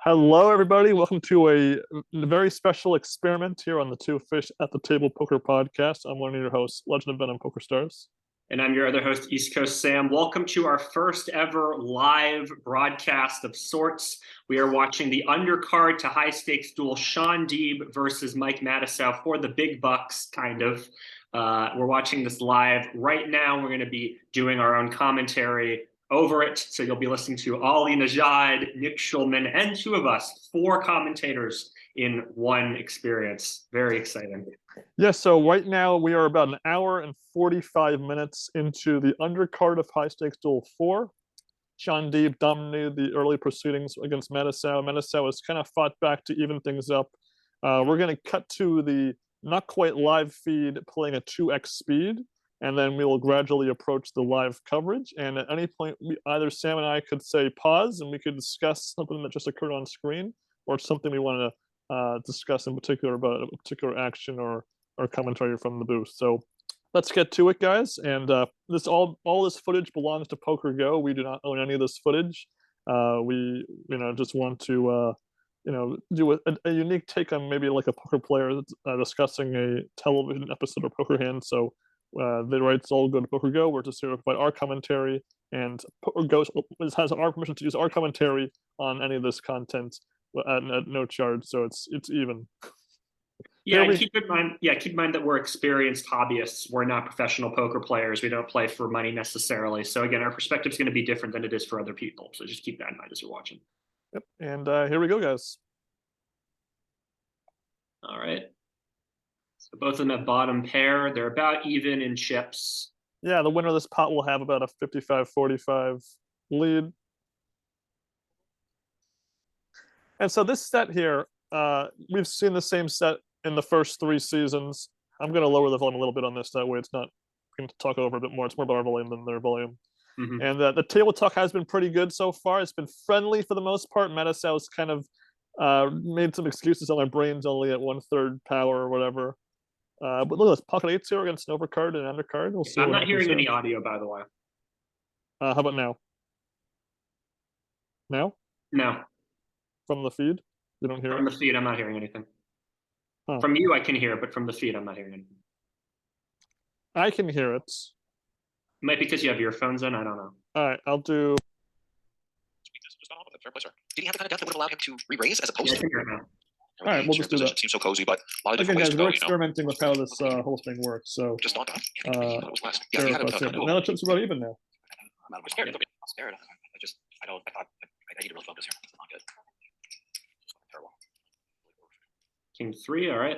Hello, everybody. Welcome to a very special experiment here on the Two Fish at the Table Poker podcast. I'm one of your hosts, Legend of Venom Poker Stars. And I'm your other host, East Coast Sam. Welcome to our first ever live broadcast of sorts. We are watching the undercard to high stakes duel, Shaun Deeb versus Mike Matusow for the big bucks, kind of. We're watching this live right now. We're going to be doing our own commentary over it. So you'll be listening to Ali Najad, Nick Schulman, and two of us, four commentators in one experience. Very exciting. Yeah, so right now we are about an hour and 45 minutes into the undercard of High Stakes Duel 4. Shaun Deeb dominated the early proceedings against Matusow. Matusow has kind of fought back to even things up. We're going to cut to the not quite live feed playing at 2x speed, and then we will gradually approach the live coverage. And at any point, either Sam and I could say pause, and we could discuss something that just occurred on screen, or something we want to discuss in particular about a particular action or commentary from the booth. So let's get to it, guys. And this all this footage belongs to Pokergo. We do not own any of this footage. We just want to do a unique take on maybe like a poker player discussing a television episode of Poker Hand. So the rights all go to Pokergo. We're just here to provide our commentary, and Pokergo has our permission to use our commentary on any of this content at no charge. So it's even. Yeah, keep in mind that we're experienced hobbyists. We're not professional poker players. We don't play for money necessarily. So again, our perspective is going to be different than it is for other people. So just keep that in mind as you're watching. Yep. And here we go, guys. All right. So both of them have bottom pair. They're about even in chips. Yeah, the winner of this pot will have about a 55-45 lead. And so this set here, we've seen the same set in the first three seasons. I'm going to lower the volume a little bit on this. That way it's not going to talk over a bit more. It's more about our volume than their volume. Mm-hmm. And the table talk has been pretty good so far. It's been friendly for the most part. Matusow's kind of made some excuses on their brains only at 1/3 power or whatever. But look at this, pocket eights here against an overcard and an undercard. We'll see. I'm not hearing any audio, by the way. How about now? Now? No. From the feed? You don't hear it? From the feed, I'm not hearing anything. Huh. From you, I can hear it, but from the feed, I'm not hearing anything. I can hear it. It might be because you have earphones in. I don't know. All right, I'll do. Did he have the kind of death that would allow him to re-raise as opposed to? All right, we'll just do that. Seems so cozy, but a lot of different ways to go. We're experimenting with how this whole thing works. So just thought that. Yeah, now the chips are about even now. I'm scared. I'm scared. I need to really focus here. It's not good. Terrible. King 3, all right.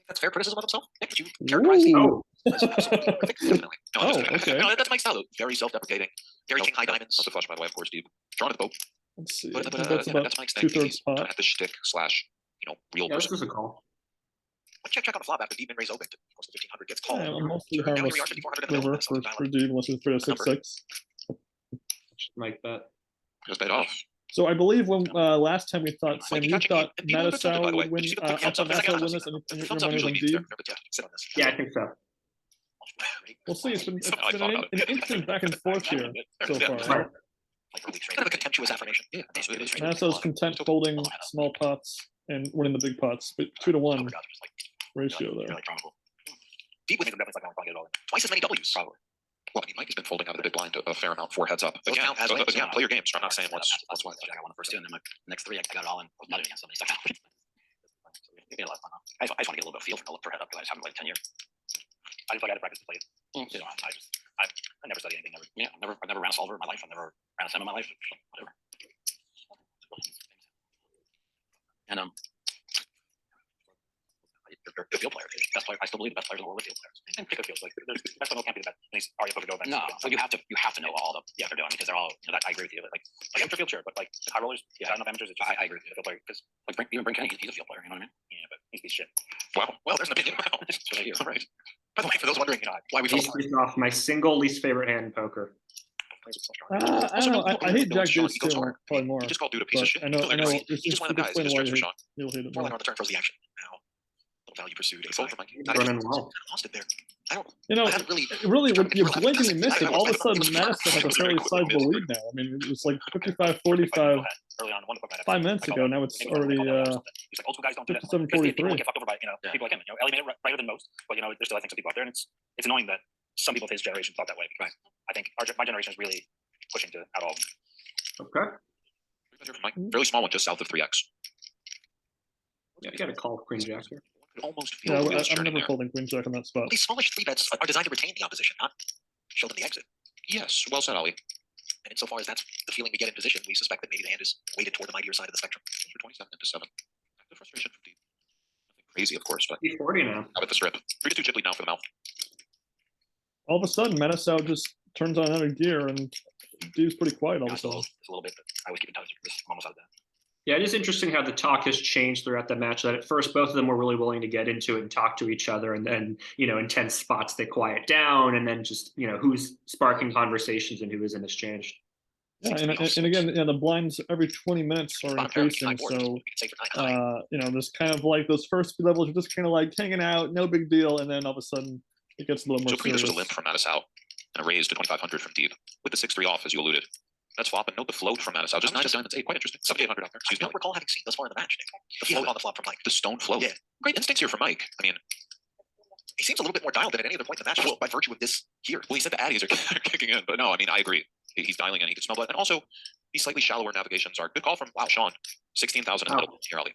That's fair criticism of himself. Nick, did you characterize the? Oh. Definitely. No, okay. No, that's Mike's style, though. Very self-deprecating. Very king high diamonds. Not the flush, by the way, of course, Deeb. Drawn at the boat. Let's see. But That's about that's Mike's thing. 2/3 pot. At the shtick / real person. This is a call. One check on the flop after Deeb and raise open. Of course, the 1500 gets called. Yeah, mostly harmless river for Deeb unless it's 3-6-6. Like that. Just bet off. So I believe when last time we thought, Sam, you thought Matusow would win. Matusow win this, and you're running on Deeb. Yeah, I think so. We'll see. It's been an interesting back and forth here so far. Right? Kind of a contemptuous affirmation. Yeah. Matusow's content folding small pots and winning the big pots, but 2-to-1 ratio there. Deep with definitely like get it all in. Twice as many W's, probably. Well, I mean, Mike has been folding out of the big blind a fair amount, 4 heads up. Again, play your games. I'm not saying what's what. I got one the first 2, and then my next 3, I got it all in. I was nutting against somebody stuck out. I just want to get a little bit of feel for head up because I just haven't played 10 years. I just like I had to practice to play it. I never studied anything. I've never ran a solver in my life. I've never ran a sim in my life. Whatever. And they're good field players. Best player. I still believe the best players in the world are field players. And pick a field. Like the best one can't be the best. He's already supposed to go. No, but you have to know all the they're doing because they're all. That I agree with you. Like amateur field chair, but like high rollers. Yeah, I don't know if amateurs. I agree with you. Field player because even Brink Kenny, he's a field player. You know what I mean? Yeah, but he's shit. Well, there's an opinion. Wow. That's what I hear. All right. By the way, for those wondering why we feel off my single least favorite hand in poker. I don't know. I hate Jack Deuce too. Probably more. He just called dude a piece of shit. I know. He's just one of the guys. He just judges for Shaun. You'll hate it. 4 line on the turn throws the action. Now, little value pursued. A fold for Mikey. Running well. Lost it there. I don't. You know, I haven't really. really, when you blink and you miss it, I all of a don't sudden think Madison has a it was a very fairly quick sizable miss. lead now. I mean, it was like 55-45 Early on, 1 to 5 minutes ago. Now it's already He's like, old school guys don't do this. 57-43. People get fucked over by people like him. Ellie made it righter than most, but there's still I think some people out there, and it's annoying that some people of his generation thought that way. Because I think my generation is really pushing to out all. Okay. Mike, fairly small one, just south of 3x. Yeah, you got to call Queen Jack here. Could almost feel Yeah, the wheels I'm turning never there. folding queen jack on that spot. These smallish 3-bets are designed to retain the opposition, not show them the exit. Yes, well said, Ali. And insofar as that's the feeling we get in position, we suspect that maybe the hand is weighted toward the mightier side of the spectrum. For 27 into 7. The frustration from Deeb. Nothing crazy, of course, but E40 now. out with the strip. 3-2 chip lead now for the mouth. All of a sudden, Matusow just turns on another gear, and Deeb's pretty quiet all of a It's a sudden. little bit, but I always keep in touch. I'm almost out of that. Yeah, it is interesting how the talk has changed throughout the match. That at first both of them were really willing to get into it and talk to each other, and then intense spots they quiet down, and then just who's sparking conversations and who isn't exchanged. Yeah, and again, the blinds every 20 minutes are increasing, so there's kind of like those first few levels are just kind of like hanging out, no big deal, and then all of a sudden it gets a little more So previous was a serious. limp from Matusow and a raise to 2,500 from Deeb with the 6-3 off, as you alluded. That's flop, and note the float from Matusow. Just 9 of diamonds, 8, quite interesting. 7,800 out there. Excuse me. I don't recall having seen this far in the match. The Yeah. float on the flop from Mike. The stone float. Yeah. Great instincts here for Mike. I mean, He seems a little bit more dialed than at any other point in the match, just by virtue of this here. well, he said the addies are kicking in, but no, I mean, I agree. He's dialing in. He can smell blood, and also these slightly shallower navigations are good call from Shaun. 16,000 in the middle here, Ali.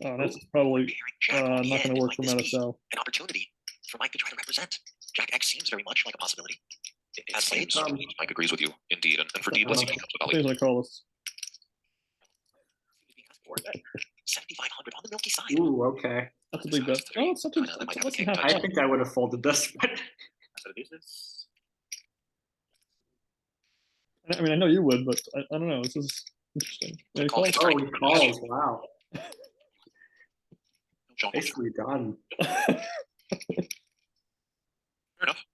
Oh, that's probably Jack on the not going end to work might for this be Matusow. an opportunity for Mike to try to represent. Jack X seems very much like a possibility. As Spades. spades. Mike agrees with you, indeed. And for Deeb, let's see what he comes with, Ali. Things I call this. 7,500 on the milky side. Ooh, okay. That's a big bet. Oh, it's not too. It's less than half I pot. think I would have folded this, but I mean, I know you would, but I don't know. This is interesting. Yeah, he Call calls. it. oh, he calls. Wow, Shaun Deeb. nicely done. Fair enough.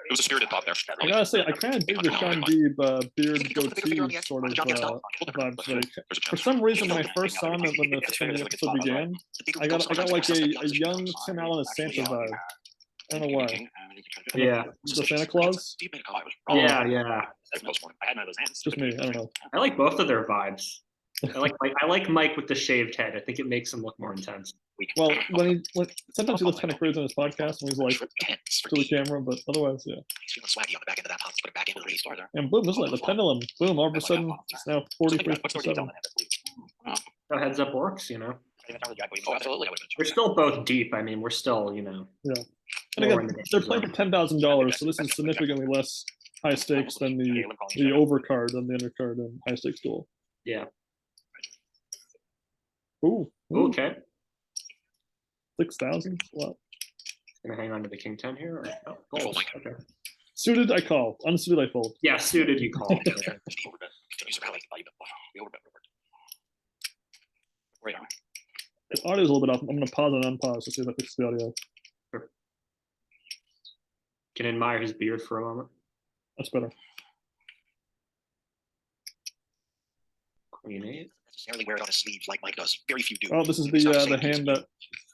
It was a spirited thought there. I gotta say, I kind of dig the Shaun Deeb beard goatee sort of vibes. Like, for some reason, when I first saw him when the episode began, I got like a young Tim Allen as Santa vibe. I don't know why. Yeah, The Santa Claus? Deeb made a call. yeah, yeah. I had none of those hands. Just me. I don't know. I like both of their vibes. I like Mike with the shaved head. I think it makes him look more intense. Well, sometimes he looks kind of crazy on his podcast when he's like to the camera, but otherwise, yeah. He's feeling swaggy on the back end of that pot. Let's put it back into the restart there. And boom, this is like the pendulum. Boom, all of a sudden, it's now 43-57. How heads up works, Oh, absolutely. We're still both deep. I mean, we're still, Yeah. And lower again, in the they're danger playing for $10,000, so this is significantly less high stakes than the overcard and the undercard and high stakes duel. Yeah. Ooh, Okay. 6,000. Wow. Gonna hang on to the king 10 here. Or, folds. Okay. Suited, I call. Unsuited, I fold. Yeah, suited. You call. The audio's a little bit off. I'm gonna pause and unpause to see if I fix the audio. Can admire his beard for a moment. That's better. Queen 8. Necessarily wear it on his sleeve like Mike does. Very few do. Oh, this is It's not the same hand that.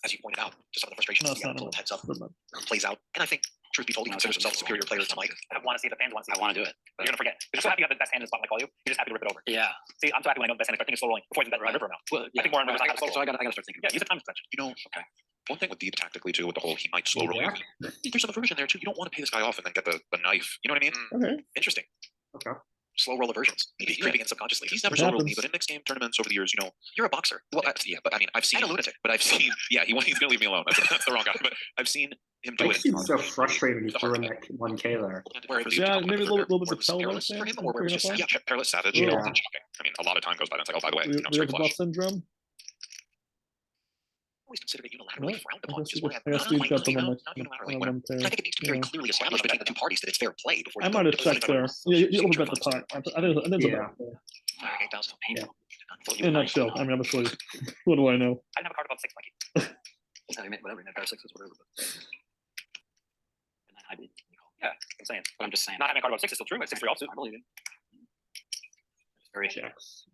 as you pointed out, just some of the frustrations No, he it's not. got heads up Never mind. plays out. And I think, truth be told, he considers himself a superior player to Mike. I want to see the fans want to see. I want to do it. You're gonna forget. You're so happy you have the best hand in the spot like all you. You're just happy to rip it over. Yeah. See, I'm so happy when I know the best hand. I think it's slow rolling before I bet river amount. Well, I think more and more. So I gotta start thinking. Yeah, use the time extension. Okay. One thing with Deeb tactically too, with the whole he might slow roll. Yeah. There's some aversion there too. You don't want to pay this guy off and then get the knife. You know what I mean? Okay. Interesting. Okay. Slow roll aversions. Maybe creeping in subconsciously. He's never It slow rolled me, happens. but in mixed game tournaments over the years, you're a boxer. Well, yeah, but I mean, I've seen And a lunatic. But I've seen, yeah, he's gonna leave me alone. That's the wrong guy. But I've seen him do Mike it. seems so frustrated he threw in that 1K there. Yeah, maybe a little bit of a perilous Pello for him, thing, or where it's just picking up perilous savage. Yeah. Shocking. I mean, a lot of time goes by. And it's like, oh, by the way, We straight have the flush. buff syndrome. Always considered it What? unilaterally frowned I upon. guess Just we where I guess we got them on Not my unilaterally, on whatever. one pair. I think it needs to be very Yeah. clearly established between the two parties that it's fair play before I might have checked there. Yeah, you bet the pot. I think it's a Yeah. bet there. 8,000 painful. In a nutshell, I mean, obviously, what do I know? I didn't have a card about 6, Mikey. Whatever, you pair of sixes, whatever. Yeah, I'm saying. But I'm just saying. Not having a card about 6 is still true. It's 6-3 offsuit. I believe it. Very Checks.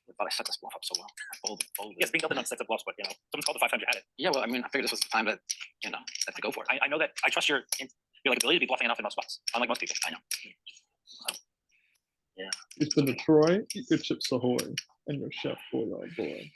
I thought I set this bluff up so well. Bold. Yes, being doubled on sets of bluffs, but someone's called the 5 times you had it. Yeah, well, I mean, I figured this was the time that to go for it. I know that I trust your like ability to be bluffing enough in most spots, unlike most people. I know. It's been to Troy, eat your chips ahoy, and your chef boy, oh boy.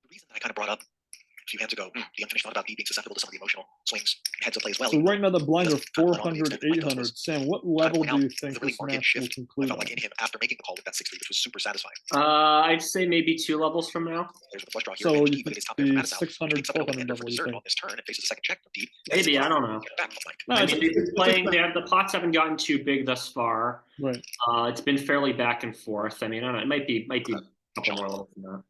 The reason that I kind of brought up a few hands ago, the unfinished thought about me being susceptible to some of the emotional swings and heads of play as well. So right now the blinds are Just kind of 400, went on to the extent 800. was Sam, what kind of level point do out you think the really this market match will shift I conclude felt like on? in him after making the call with that 6-3, which was super satisfying. I'd say maybe 2 levels from now. There's the flush draw here. So and you Deeb with think his top pair from the Matusow, 600, picks up an 1200 ender for level, you dessert think? on this turn and faces a second check from Deeb. Maybe, I don't know. Back from Mike. No, I it's, mean, they've been it's playing. The pots haven't gotten too big thus far. right. It's been fairly back and forth. I mean, I don't know. It might be a couple more levels than that.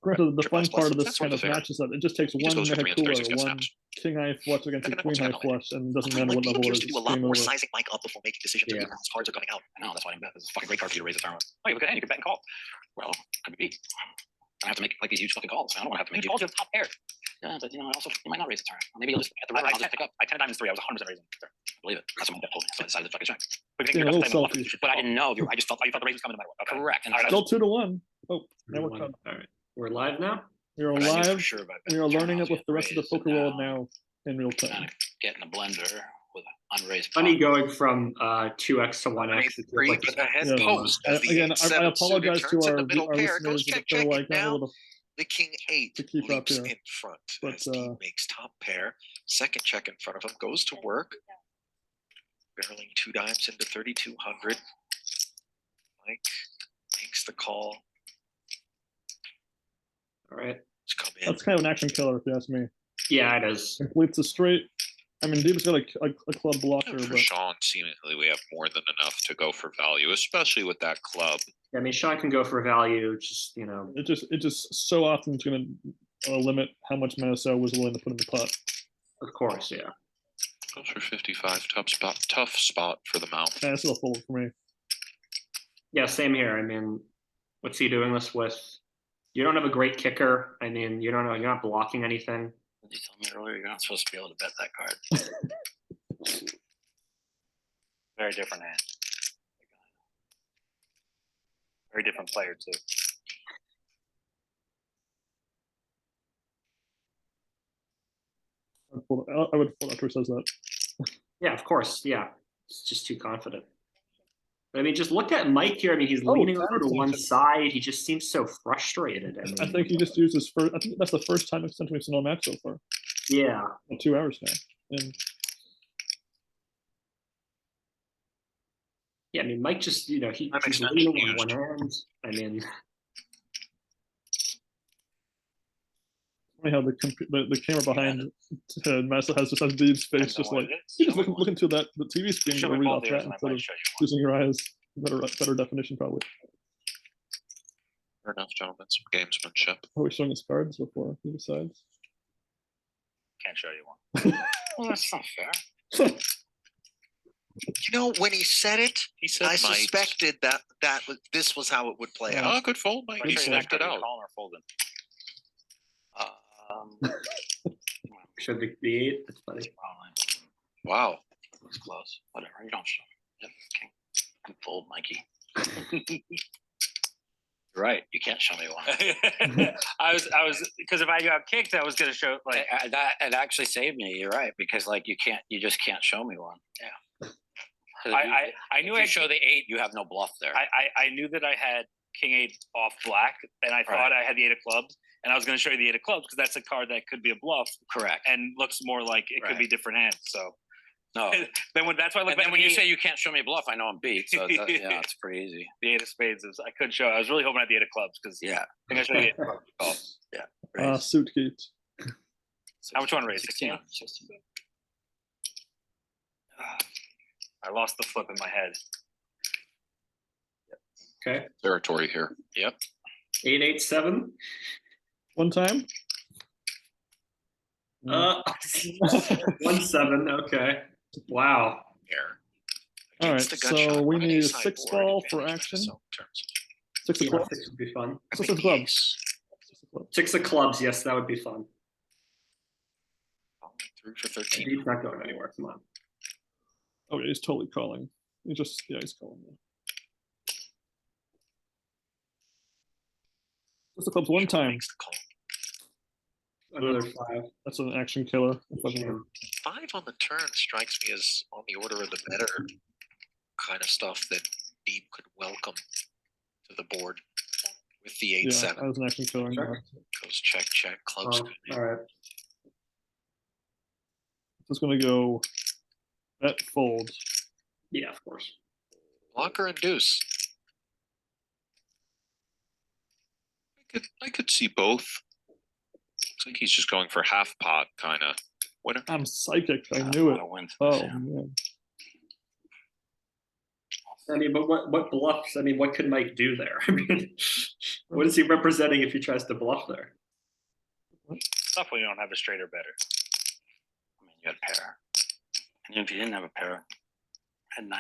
Granted, the fun Plus, part of this that's kind of sort of match is that it just takes He just one goes for mega 336 cooler, against one snaps. king high flush against a Second queen high penalty. flush, and it doesn't Like, matter what Deeb level it used is, to do a it's lot game more over. sizing Mike up before making decisions. Yeah. His cards are coming out. I know, that's why I bet. This is a fucking great card for you to raise the turn with. Oh, you look at hand. You can bet and call. Well, could be. I have to make like these huge fucking calls. I don't want to have to make You called your top pair. Yeah, but also you might not raise the turn. Maybe you'll just at the river. I'll just pick up. I 10 diamonds 3. I was 100% raising. Believe it. That's what my bet told me. So I decided to fucking check. But Being a little selfish. But I didn't know if you were. I just felt the raise was coming no matter what. Okay. correct. And Still 2 to 1. Oh, now we're All coming. right. We're live now. We are but I knew for live. sure by We are turn learning I it was with the getting rest of the raised, and poker world now in real Kind time. of getting a blender with unraised. Funny pot. going from 2x to 1x. It feels like But ahead Yeah. post as the Again, 8-7 I apologize suited to turns in our, the middle our pair, listeners goes check, that feel check, like and I'm now able to. the king 8 to keep up leaps here. in front But, as Deeb makes top pair, second check in front of him, goes to work, barreling 2 dimes into 3,200. Mike makes the call. All right. Let's come in. That's kind of an action killer, if you ask me. Yeah, it is. Completes a straight. I mean, Deeb's got a club blocker, For but Shaun, seemingly we have more than enough to go for value, especially with that club. I mean, Shaun can go for value. Just it just so often is going to limit how much Matusow was willing to put in the pot. of course, yeah. Goes for 55. Tough spot for the mouth. That's still full for me. Yeah, same here. I mean, what's he doing this with? You don't have a great kicker. I mean, you don't know. You're not blocking anything. You told me earlier you're not supposed to be able to bet that card. Very different hand. Very different player too. I would fold after he says that. Yeah, of course. Yeah, it's just too confident. But, I mean, just look at Mike here. I mean, he's leaning over to one side. He just seems so frustrated. I mean, I think he just used his first. I think that's the first time extent we've seen on match so far. yeah. In 2 hours now. And Yeah, I mean, Mike just, That he's makes sense. leaning on Used. one hand. I mean, funny how the camera behind Matusow has Deeb's face, just like you just look into that the TV screen to read off that instead of using your eyes. Better definition probably. Fair enough, gentlemen. Some gamesmanship. Oh, he's showing his cards before he decides. can't show you one. Well, that's not fair. You know, when he said it, He said I might. suspected this was how it would play Yeah. out. Oh, good fold, Mike. He stacked it out. Calling or folding? Um, Should be the 8. That's funny. Wow. it's close. Whatever. You don't show. Yep. Okay. You fold, Mikey. Right. You can't show me one. I was because if I got kicked, I was gonna show like That it actually saved me. You're right, because like you just can't show me one. Yeah. I knew If you I show the 8, you have no bluff there. I knew that I had King 8 off black, and I thought I had the 8 of clubs, and I was going to show you the 8 of clubs because that's a card that could be a bluff Correct. and looks more like it could be different hands. So No. then that's why I look And back then when at you the say you can't show me a bluff, I know I'm beat. So it's, yeah, it's pretty easy. the 8 of spades is I could show. I was really hoping I had the 8 of clubs because Yeah. I think I showed you the 8 of clubs. Raise. Suit gate. How much you want to raise? 16? 16. I lost the flip in my head. Okay. Territory here. Yep. 8-8-7. One time. 1-7. Okay. Wow. Here. All right, Against the gut shot so we on need a a sideboard 6 ball for advantage action. so turns. 6 of Yeah, clubs. 6 would be fun. 6 of clubs. 6 of clubs. 6 of clubs. Yes, that would be fun. Through for 13. Deep's not going anywhere. Come on. Oh yeah, he's totally calling. He's calling. Just the clubs one time. Makes the call. Another 5. That's an action killer. Jam. 5 on the turn strikes me as on the order of the better kind of stuff that Deeb could welcome to the board with the 8-7. Yeah, that was an action killer. Sure. Goes check, check, clubs. Oh, all right. Just gonna go bet fold. Yeah, of course. Blocker and deuce. I could see both. Looks like he's just going for half pot kind of winner. I'm psychic. I knew it. Oh man. I mean, but what bluffs? I mean, what could Mike do there? I mean, what is he representing if he tries to bluff there? Stuff when you don't have a straight or better. I mean, you had a pair. And if you didn't have a pair, had 9-9.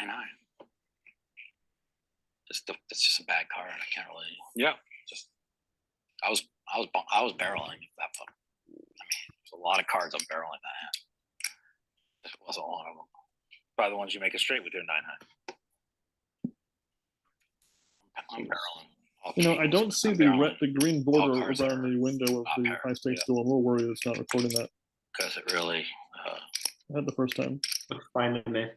It's just a bad card. I can't really. Yeah. Just I was barreling that fuck. I mean, there's a lot of cards I'm barreling that hand. It wasn't one of them. Probably the ones you make a straight with your 9-9. I'm barreling. You know, I don't see I'm the barreling the green border cards around are the window of not the paired, high stakes yeah. duel. I'm a little worried it's not recording that. because it really. I had the first time. Looks fine to me.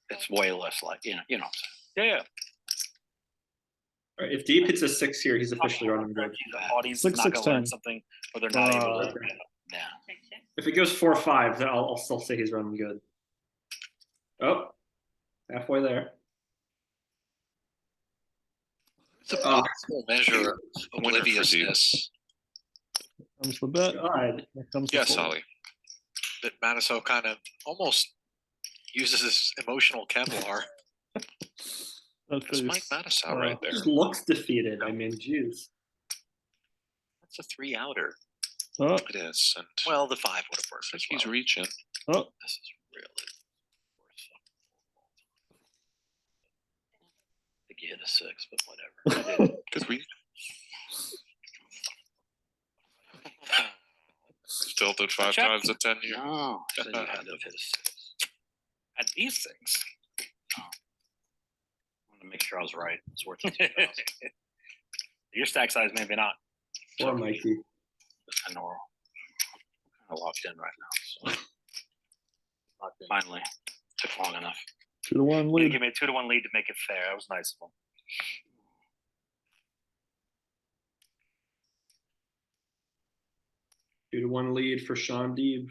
It's way less like you know. What I'm saying. Yeah. All right, if Deep hits a 6 here, he's officially running good. The audience Six, is not six, going to learn 10. something, or they're not able to. Yeah. If it goes 4-5, then I'll still say he's running good. Oh, halfway there. It's a Oh. beautiful measure of Winner for Deeb. obliviousness Comes the bet. God. Here comes the Yes, fold. Ollie. that Matusow kind of almost uses his emotional Kevlar. That That's Mike face. Matusow right there. Just looks defeated. I mean, geez. That's a 3-outer. Oh, It is, and Well, the 5 would have worked looks as like he's well. reaching. oh, This is really worse. I think you hit a 6, but whatever. Good read. Tilted 5 Check. times at 10 years. No, I said you had to have hit a 6. At these things. I want to make sure I was right. It's worth it. Your stack size, maybe not. Poor Mikey. I know. I'm kind of locked in right now. So finally, took long enough. 2-1 You lead. give me a 2-1 lead to make it fair. That was nice of him. Two to 1 lead for Shaun Deeb.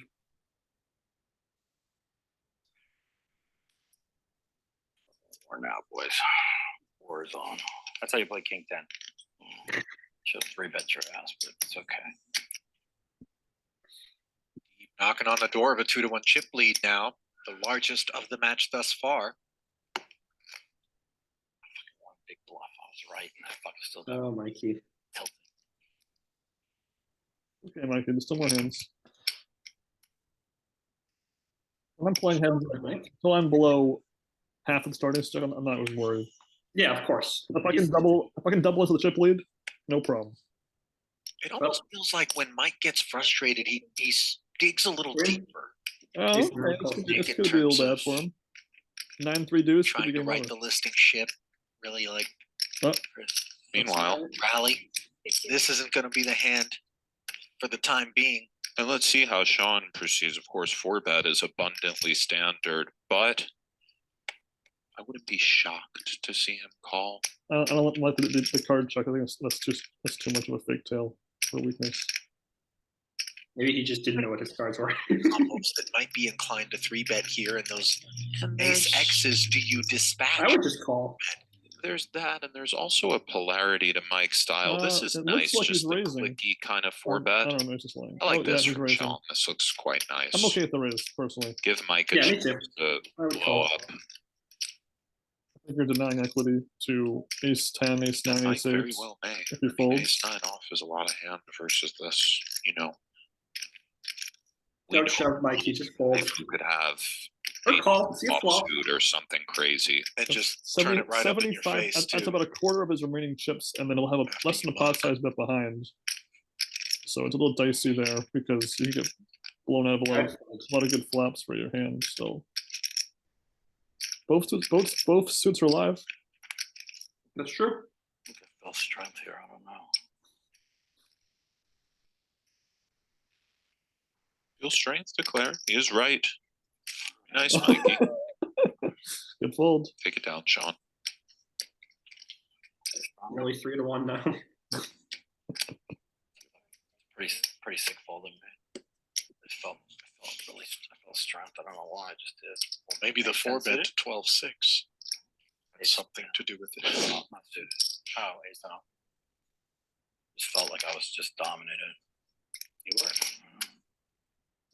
War now, boys. War is on. That's how you play King 10. Should 3-bet your ass, but it's okay. Deeb knocking on the door of a 2-1 chip lead now, the largest of the match thus far. One big bluff. I was right, and I fucking still got Oh, Mikey. tilted. Okay, Mikey, there's still more hands. If I'm playing hands until I'm below half of the starting stack, I'm not as worried. Yeah, of course. If I can double into the chip lead, no problem. It almost feels like when Mike gets frustrated, he digs a little Really? deeper, Oh, He's okay, very it's close. gonna In be a little terms bad of for him. 9-3 deuce. could trying be to game right over. the listing ship, really like Oh. Meanwhile, rally. This isn't going to be the hand for the time being. and let's see how Sean proceeds. Of course, 4-bet is abundantly standard, but I wouldn't be shocked to see him call. I don't like the card check. I think that's too much of a fake tail for weakness. Maybe he just didn't know what his cards were. Combos that might be inclined to 3-bet here, and those ace X's do you dispatch? I would just call. There's that, and there's also a polarity to Mike's style. This is It looks nice, like just he's the raising. clicky kind of I 4-bet. don't know, it's just laying. I like Oh, this yeah, he's from raising. Sean. This looks quite nice. I'm okay with the raise, personally. Give Mike a Yeah, me chance too. to I would blow call. up. I think you're denying equity to ace 10, ace 9, Mike ace very 8. well may. If you I mean, fold. ace 9 off is a lot of hand versus this, you know. We Don't know shove Mikey, just fold. if you could have Or a call. See a flop. offsuit or something crazy. And That's just turn it right up in your 75 face, that's too. about a quarter of his remaining chips, and then he'll have a less than a pot size bet behind. So it's a little dicey there because you get blown out of a lot of good flops for your hand. So both suits are live. That's true. Well, strength here, I don't know. Feel strength declare. He is right. Nice, Mikey. Good fold. Take it down, Sean. Nearly 3-1 now. Pretty sick folding, man. I felt strength. I don't know why I just did. Well, maybe the Makes four sense, bet did to 12-6 has something to do with it. Not suited. Oh, ace down. Just felt like I was just dominated. You were.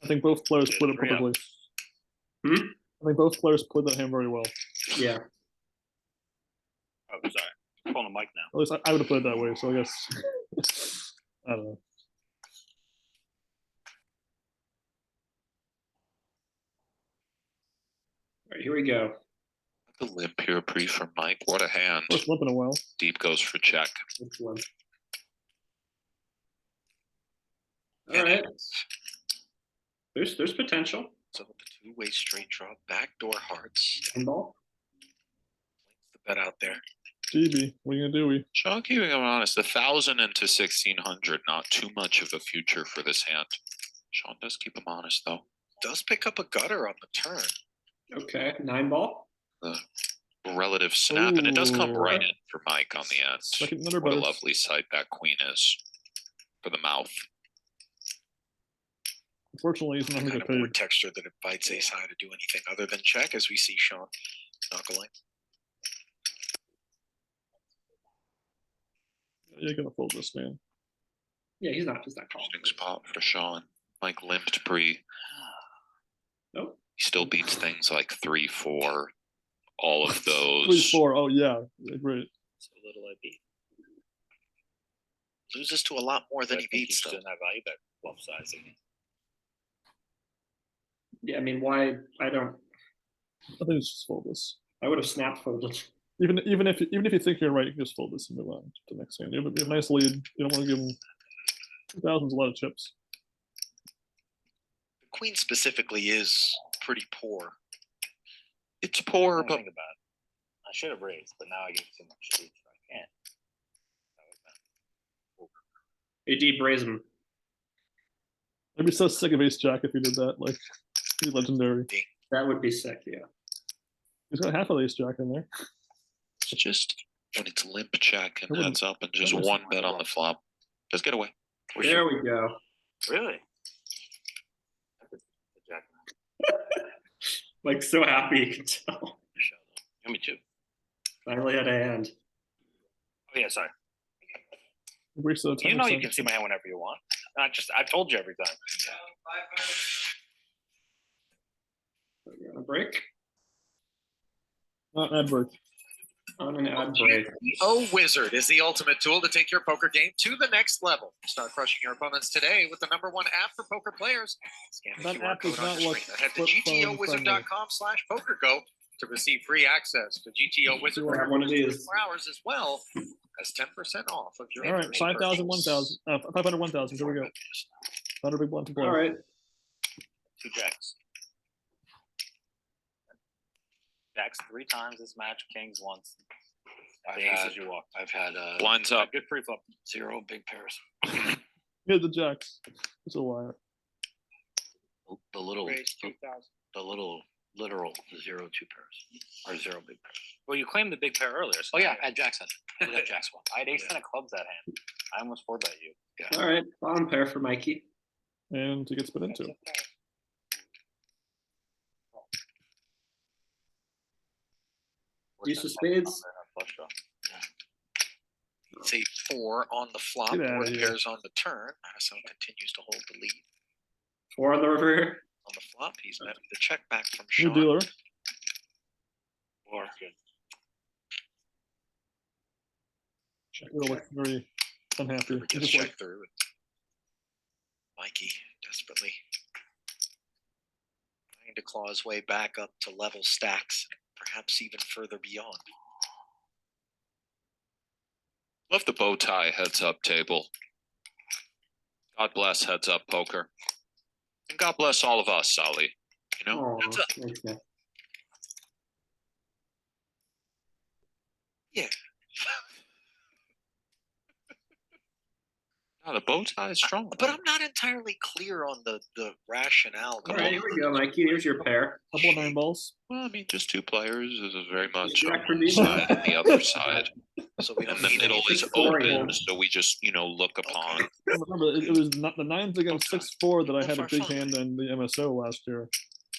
I think both players Yeah, played it 3 up. perfectly. Hmm? I think both players played that hand very well. Yeah. Oh, sorry. I'm pulling the mic now. At least I would have played that way. So I guess I don't know. All right, here we go. The limp here pre from Mike. What a hand. First limp in a while. Deep goes for check. This one. All right. There's potential. So the two-way straight draw, backdoor hearts. And ball. The bet out there. GB, what are you gonna do? Sean, keeping him honest, 1,000 into 1,600, not too much of a future for this hand. Sean does keep him honest though. Does pick up a gutter on the turn. Okay, 9 ball. The relative snap, and it does come Ooh. right in for Mike on the end. Second nutter What a butters. lovely sight that queen is for the mouth. Unfortunately, he's not The gonna kind get of paid. board texture that invites ace high to do anything other than check, as we see Sean knuckling. You're gonna fold this, man. Yeah, he's not calling. Interesting spot for Sean. Mike limped pre. Nope. He still beats things like 3-4. All of 3, those. 4. Oh yeah, great. So little I beat. Loses to a lot more than I he think beats, he's though. doing that value bet bluff sizing. Yeah, I mean, why? I I think it's just fold this. would have snap folded. Even if you think you're right, you can just fold this and move on to the next hand. You have a nice lead. You don't want to give him 2,000's a lot of chips. The queen specifically is pretty poor. It's poor, Think but about it. I should have raised, but now I gave too much lead, so I can't. That was bad. AD braise him. I'd be so sick of ace jack if he did that. Like, he's legendary. That would be sick. Yeah. He's got half of ace jack in there. it's just when it's limp check and I wouldn't- heads up and just I wouldn't- one bet on the flop. Just get away. There we go. Really? Jack. Like so happy you can tell. Yeah, me too. Finally had a hand. Oh yeah, sorry. Wasted a ton You of know you time. can see my hand whenever you want. I've told you every time. We're on a break. Not advert. On an ad break. Oh, Wizard is the ultimate tool to take your poker game to the next level. Start crushing your opponents today with the #1 app for poker players. Scan the That QR app code does on not your look screen. Head to flip phone gtowizard.com/pokergo to receive free access to GTO Wizard Do for I have one of these? 24 hours, as well as 10% off of your All right, everyday 5,000, purchase. 1,000. 500, 1,000. Here we go. Not a big one to play. All right. 2 jacks. Jacks 3 times this match, kings once. I've The aces had- you walk. I've had Blinds up. Good pre-flop. 0 big pairs. Here's the jacks. It's a liar. The little, Raise 2,000. the little literal 0 2 pairs or 0 big pairs. Well, you claimed the big pair earlier. So Oh yeah, at Jackson. I did have Jacks one. I had ace 10 of clubs that hand. I almost 4-bet you. All right. Bottom pair for Mikey. And he gets spit into. Use of spades. Flush draw. It's a 4 on the flop, Get outta 4 here. pairs on the turn. Matusow continues to hold the lead. 4 on the river. On the flop, he's met with a check back from New Sean. dealer. Or good. Dealer looks very unhappy. Never He's gets just like, checked through. Mikey desperately trying to claw his way back up to level stacks, perhaps even further beyond. Love the bow tie heads up table. God bless heads up poker. And God bless all of us, Sally. You know, Oh, thanks, man. Yeah. The bow tie is strong. But I'm not entirely clear on the rationale. All right, here we go, Mikey. Here's your pair. Couple of 9 balls. Well, I mean, just 2 players is very much on Jack for one me. side and the other side. So we don't And the need middle any is scoring. open, so we just, look upon. Remember, it was not the 9s against 6-4 that I had a Far big fine. hand in the MSO last year.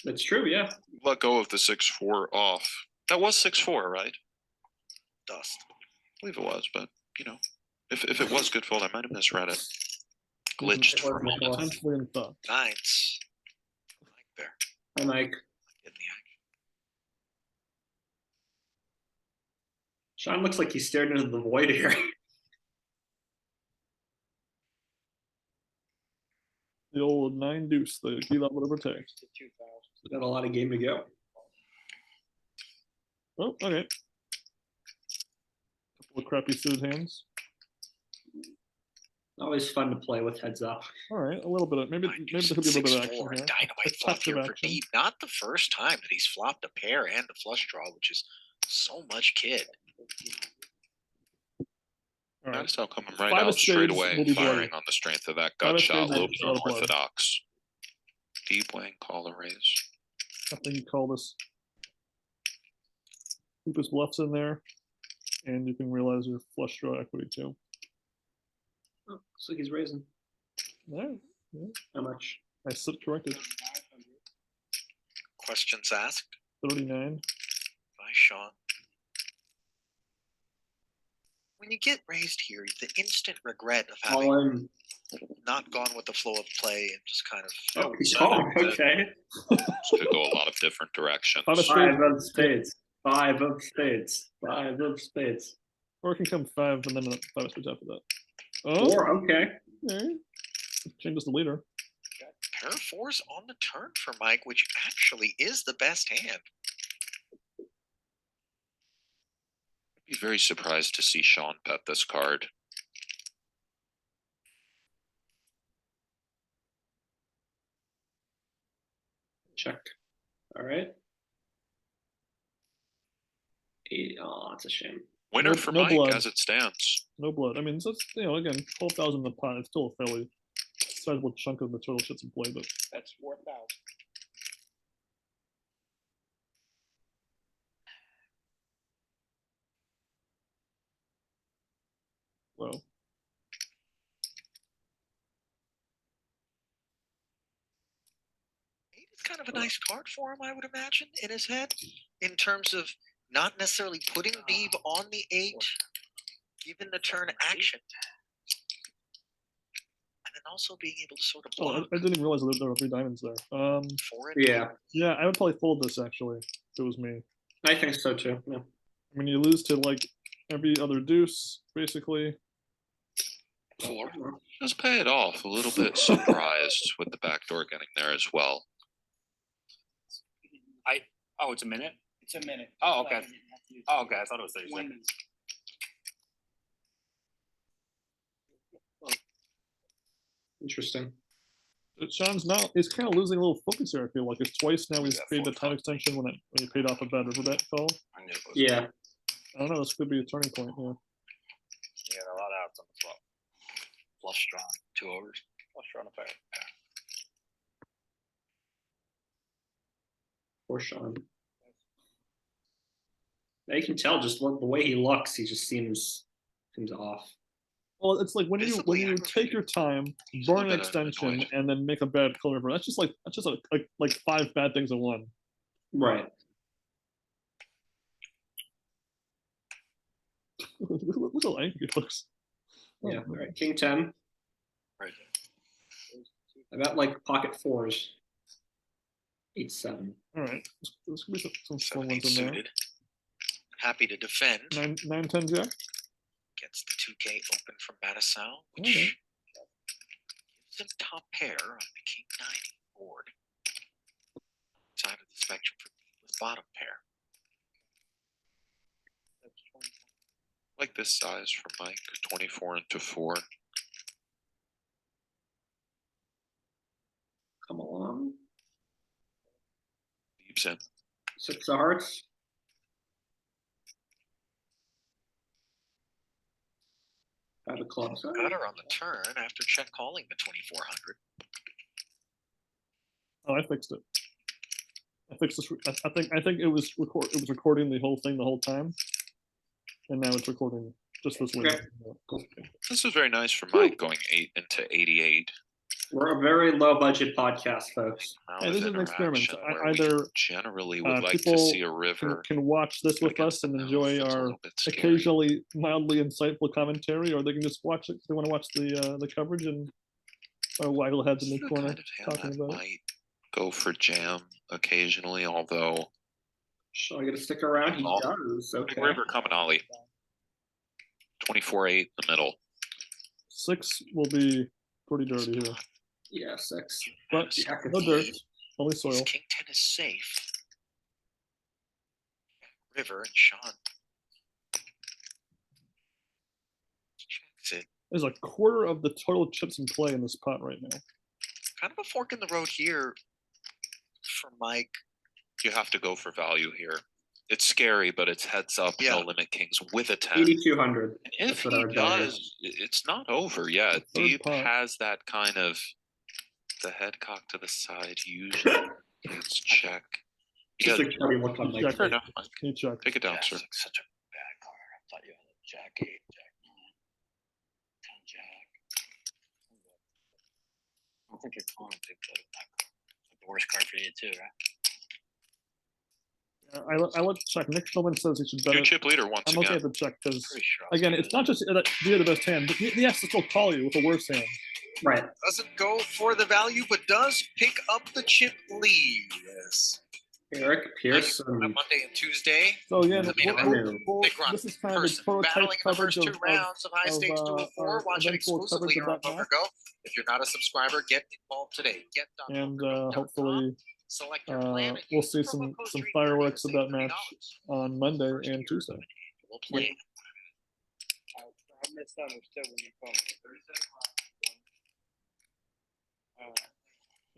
That's true, yeah. Let go of the 6-4 off. That was 6-4, right? Dust. I believe it was, but if it was good fold, I might have misread it. Glitched for a moment. Potentially in thought. Nines. Mike there. Hi, Mike. In the action. Sean looks like he's staring into the void here. The old 9 deuce, the give up whatever it takes. Got a lot of game to go. Oh, okay. Couple of crappy suited hands. Always fun to play with heads up. All right, a little bit of maybe Nine, there deuce, could be a little bit of 6-4, action here. Dynamite A flop touch here of for action. Deeb. Not the first time that he's flopped a pair and a flush draw, which is so much kid. All right. Matusow coming right 5 of out straight spades away, will be firing bloody. on the strength of that 5 gut of shot, a spades little is bit a lot of blood. unorthodox. Deep wing, call a raise. I think you call this. Keep his bluffs in there, and you can realize your flush draw equity too. Oh, looks like he's raising. All right, How much? I sit corrected. Questions asked 39. by Sean. When you get raised here, the instant regret of having All in. not gone with the flow of play and just kind of Oh, he's calling. Okay. This could go a lot of different directions. 5 of spades, 5 of spades. 5 of spades. 5 of spades. or it can come 5 and then 5 of spades after that. Oh, 4, okay. all right. Changes the leader. pair of fours on the turn for Mike, which actually is the best hand. I'd be very surprised to see Sean bet this card. Check. All right. Oh, it's a shame. Winner No- for no Mike blood. as it stands. No blood. I mean, so it's, again, 12,000 in the pot. It's still a fairly sizable chunk of the total shits in play, but That's 4,000. well. Eight is kind of a nice card for him, I would imagine, in his head, in terms of not necessarily putting Deeb on the 8, given the turn action, and then also being able to sort of Oh, block I didn't even realize that there were 3 diamonds there. for it. Yeah, Yeah, I would probably fold this actually, if it was me. I think so too. Yeah. I mean, you lose to like every other deuce, basically. 4. Just pay it off. A little bit surprised with the backdoor getting there as well. Oh, it's a minute? It's a minute. Oh, okay. Oh, okay. I thought it was 30 seconds. Interesting. But Sean's now, he's kind of losing a little focus here, I feel like. It's twice now he's Yeah, paid the 4. time extension when he paid off a bad river bet call. I knew it was. Yeah. I don't know, this could be a turning point, yeah. Yeah, a lot of outs on the flop. Flush drawn, 2 overs. Flush draw on a pair. Poor Sean. Now you can tell just the way he looks, he just seems off. Well, it's like when you Visibly take aggravated. your time, He's a burn an little bit extension, annoyed. and then make a bad call river. That's just like 5 bad things in one. Right. Look how angry he looks. Yeah. All right. King 10. Right. I got like pocket 4s. 8, 7. All right, there's gonna be some slow 7, 8 ones in there. suited. Happy to defend 9, 10 jack. against the 2K open from Matusow, which Okay. gives him top pair on the King 9 board. Side of the spectrum for with bottom pair. Like this size for Mike, 24 into 4. Come along. Deeps in. 6 of hearts. Five of clubs. Gutter on the turn after check calling the 2400. Oh, I fixed it. I fixed this. I think it was recording the whole thing the whole time, and now it's recording just this window. This is very nice for Mike going 8 into 88. We're a very low budget podcast, folks. Hey, this is an experiment. Where we Either generally would like to people see a river. can watch this with against us and the mouth. enjoy It's a our little bit scary. occasionally mildly insightful commentary, or they can just watch it if they want to watch the coverage and waggle heads in This the is the corner kind of hand talking that about it. might go for jam occasionally, although Shall I get to stick around? He Oh. does. big Okay. river coming, Ollie. 24-8 in the middle. 6 will be pretty dirty here, Yeah, 6. but Jack of no dirt, spades. only His soil. King 10 is safe. River and Sean checks it. There's a quarter of the total chips in play in this pot right now. Kind of a fork in the road here for Mike. You have to go for value here. It's scary, but it's heads up, Yeah. no limit kings with a 10. 8,200. And if That's what I he would do here. does, it's not over yet. The third Deep pot. has that kind of the head cocked to the side, usually it's check. Just Yeah, a chubby look on Jack Mike. fair enough. Can you check? Take it down, That's sir. like such a bad card. I thought you had a Jack 8, Jack 9, 10 Jack. I don't think you're calling a big bet of that card. It's like the worst card for you too, right? I let check. Nick Schulman says he should bet New it. chip leader once I'm okay again. with the check because Pretty sure. I was again, gonna it's not just that you're the best hand, but he has to still call you with a worse hand. Right. Doesn't go for the value, but does pick up the chip lead. Yes. Eric Pearson. On Monday and Tuesday. So again, The main event. Big run this is kind of the person prototype battling in the coverage first of, two rounds of high stakes Duel 4. our Watch it eventual exclusively coverage here on of that match. Pokergo. If you're not a subscriber, get involved today. and Get.pokergo.com. hopefully Select your plan. and we'll use see the some promo code some Street30 fireworks to of save that match $30. on Monday First and year Tuesday. We'll play. I misunderstood when you called me.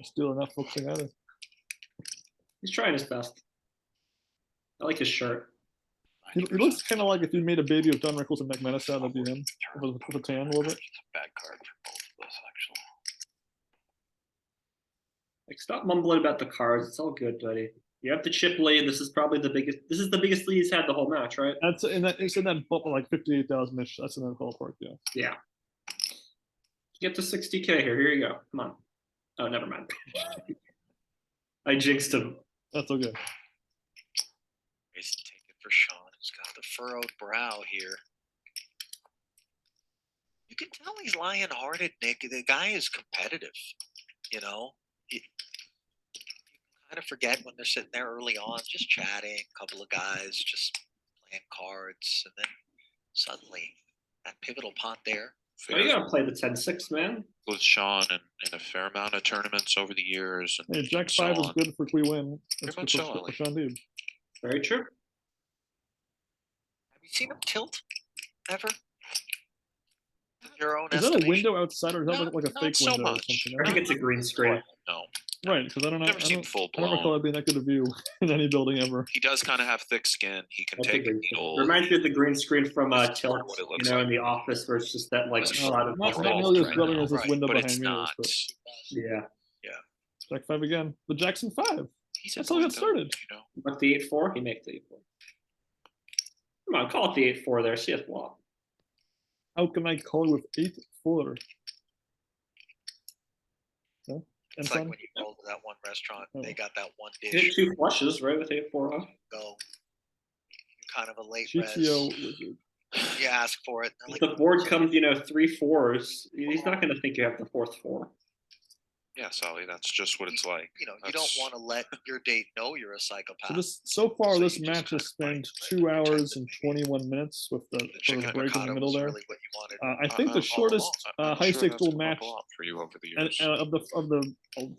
Still enough focusing at it. He's trying his best. I like his shirt. He looks kind of like if you made a baby of Don Rickles and Nick Matusow, that'd be him with a tan a little bit. It's a bad card for both of us, actually. Like, stop mumbling about the cards. It's all good, buddy. You have the chip lead. This is probably the biggest. This is the biggest lead he's had the whole match, right? That's in that. It's in that like 58,000 ish. That's in that ballpark. Yeah. Yeah. Get to 60K here. Here you go. Come on. Oh, never mind. I jinxed him. That's okay. He's taking for Sean. He's got the furrowed brow here. You can tell he's lion-hearted, Nick. The guy is competitive. You know, you kind of forget when they're sitting there early on, just chatting, a couple of guys just playing cards, and then suddenly that pivotal pot there. Oh, you gotta play the 10-6, man. With Sean in a fair amount of tournaments over the years. And Hey, Jack so 5 is on. good for we win. That's Very good much for, so, for Ollie. Shaun Deeb. Very true. Have you seen him tilt ever? Your own Is that a estimation? window outside, or is that Not- like a not fake so window or much. something? I think it's a green screen. No, Right, because I don't know. never I seen don't, full I don't recall blown. it being that good a view in any building ever. He does kind of have thick skin. He can That's a take green screen. needles. Reminds me of the green screen from This is Tilt, what it you looks know, like. in the office where it's just that like This is shot of Not We're nearly old as right brilliant now, as this right, window but behind it's me not. is. yeah. But Jack 5 again. The Jackson 5. He's That's how he got annoying, though, started. You know? But the 8-4, he makes the 8-4. Come on, call it the 8-4 there. See it block. How can I call you with 8-4? Okay. And It's like son? when you go to that one restaurant, Oh. they got that one Hit dish. 2 flushes, right, with 8-4 off. Go. Kind of a late GTO res. wizard. You ask for it. If They're the board comes, you know, 3-4s, he's not going to think you have the 4th 4. Yeah, Sally, that's just what it's like. You know, you don't That's- want to let your date know you're a psychopath. So this so far So this you just match has kind of spent 2 hours and 21 minutes with the sort chicken of break in the Avocado middle was there. really what you wanted. I think the all shortest along. I'm high sure stakes that's duel come up match a lot for you over the and, years. of the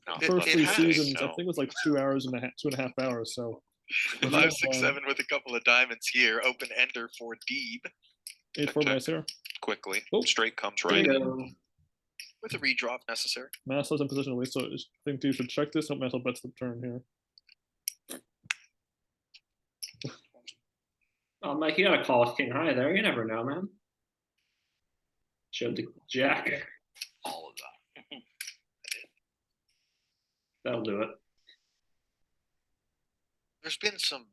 No, first it 3 has, seasons, I no. think it was like 2 hours and a half, 2.5 hours. So 5, 6, 7 with a couple of diamonds here. Open ender for Deeb 8-4 check. nice here. Quickly, Oh. straight comes There right you in. go. with a redraw if necessary. Masslow's in position at least, so I think you should check this. Hope Masslow bets the turn here. Oh, Mike, you got to call with King High there. You never know, man. Show the jack. All of them. That'll do it. There's been some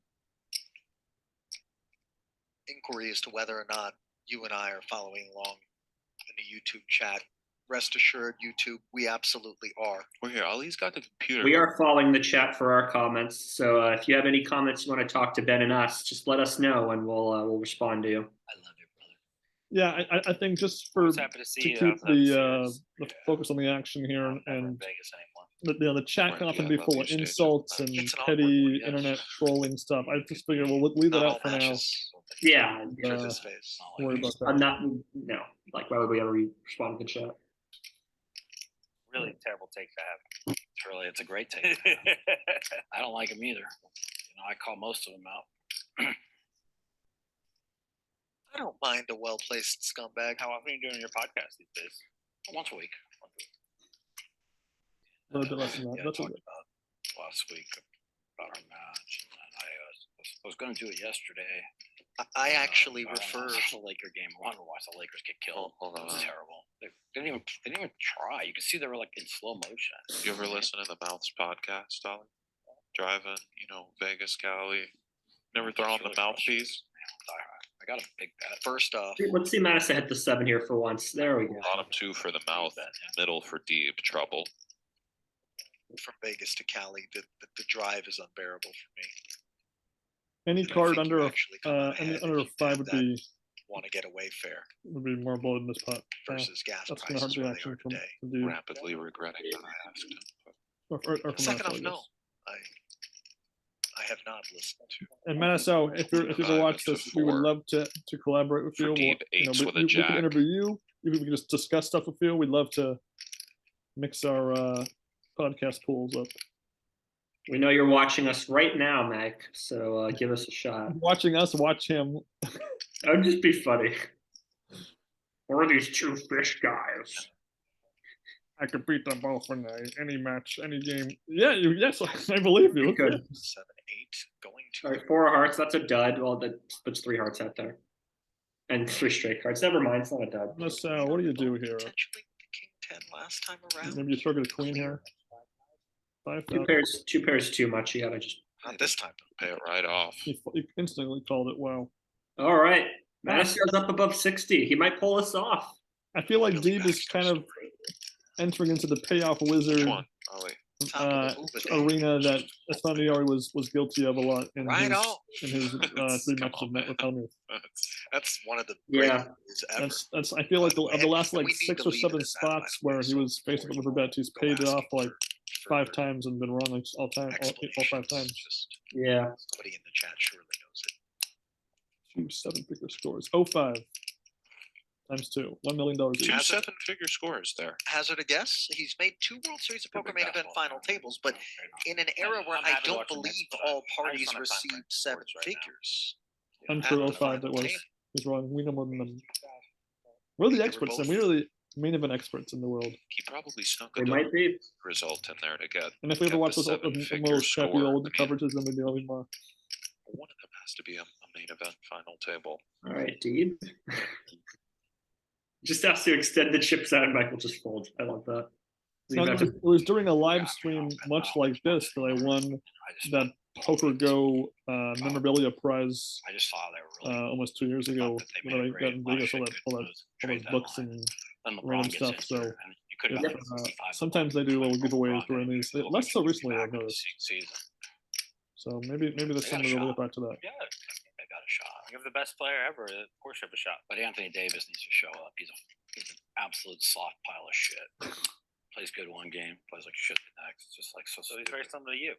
inquiry as to whether or not you and I are following along in the YouTube chat. Rest assured, YouTube, we absolutely are. We're here. Ali's got the computer. We are following the chat for our comments. So if you have any comments you want to talk to Ben and us, just let us know and we'll respond to you. I love you, brother. Yeah, I think just for Always happy to see to you. keep Happy to see the you. focus on the action here I'm never in and Vegas anymore. the chat can Right, often yeah, be I love full you, of Stage. insults and It's an awkward petty one, yes. internet trolling stuff. I just figure we'll leave it Not out all for now. matches Yeah. feature Uh, this phase. Don't worry about I'm that. not, no, like why would we ever respond to the chat? Really terrible take to have. It's a great take. I don't like them either. I call most of them out. I don't mind a well-placed scumbag. How often are you doing your podcast these days? Once a week. A little bit less than that. Yeah, That's talked okay. about last week about our match. And I was going to do it yesterday. I actually I wanted to refer. watch the Laker game. I wanted to watch the Lakers get killed. Hold It on. was terrible. They didn't even try. You could see they were like in slow motion. You ever listen to the Mouths podcast, Ollie? Driving, Vegas, Cali. Never throw on the mouthpiece. I got a big bet. First off, Let's see Madison hit the 7 here for once. There we go. Bottom 2 for the mouth, middle for Deeb. Trouble. from Vegas to Cali, the drive is unbearable for me. Any And I card think under you actually come out any ahead under if a you 5 have would that be want to get away fair more bloated in this pot. versus gas That's gonna hurt prices the where they action are from today. Deeb. Rapidly regretting that I asked him. Or from Second Matusow, off, I no, guess. I have not listened to. And Matusow, if you ever watch this, we would 4 love to collaborate with for you. Deeb, eights with a we can jack. interview you. We can just discuss stuff with you. We'd love to mix our podcast pools up. We know you're watching us right now, Mac. So give us a shot. Watching us, watch him. That would just be funny. Or are these two fish guys? I could beat them both in any match, any game. Yeah, yes, I believe you. You could. 7, 8, going to. All right, 4 hearts. That's a dud. Well, that puts 3 hearts out there. And 3 straight cards. Never mind. It's not a dud. Matusow, what do you do here? Potentially King 10 last time around. Maybe you target a queen here. 5,000. 2 pairs too much. You gotta just. Not this time. Pay it right off. He instantly called it. Wow. All right. Madison's up above 60. He might pull us off. I feel like Really Deeb is nice. kind of entering into the payoff Which wizard one, Ollie? Top of the move, but arena that Esfandiari was guilty of a lot in Right his, on. in his 3 Come matches on, of Met with man. Helmuth. That's one of the Yeah. greatest ever. That's I feel like By the of the way, last we like need 6 to or leave 7 it at that, by spots the way, where he so was facing before with the bets, he's go paid it off asking like for 5 further times and been wrong like all 5 explanations, times. Just Yeah. somebody in the chat surely knows it. 2 7-figure scores. 05 times 2. $1 million each. 2 Hazard. 7-figure scores there. Hazard a guess? He's made 2 World Series of Poker main event final tables, but in an era where I'm I happy don't watching this, believe but all I just parties don't have time for received 7 sports right now. figures. Untrue at the 05 that final was. table. He's wrong. We know more than them. We're the They were experts, both- and we're the main event experts in the world. He probably snuck a They might be. result in there to get. And if we ever Get watch the those old, seven-figure those crappy score. old I mean- coverages, then we know even more. One of them has to be a main event final table. All right, Deeb. Just has to extend the chips out and Michael just folds. I love that. Now, it was during a live stream much like this that I won I just that Pokergo memorabilia prize I just saw they were really almost 2 years ago that they that I made a got great in lot of Vegas, shit all good those trade books deadline. and Then LeBron random gets stuff, injured, so, and you could have Yep. gotten 65 sometimes they do LeBron giveaways and during these. Phil Less so Jackson recently, back I've in the noticed. season. So maybe there's They got a something to look shot. back to that. Yeah, they got a shot. Give the best player ever a course ship a shot. But Anthony Davis needs to show up. He's an absolute soft pile of shit. Plays good one game, plays like shit the next. It's just like so. So he's very stupid. similar to you.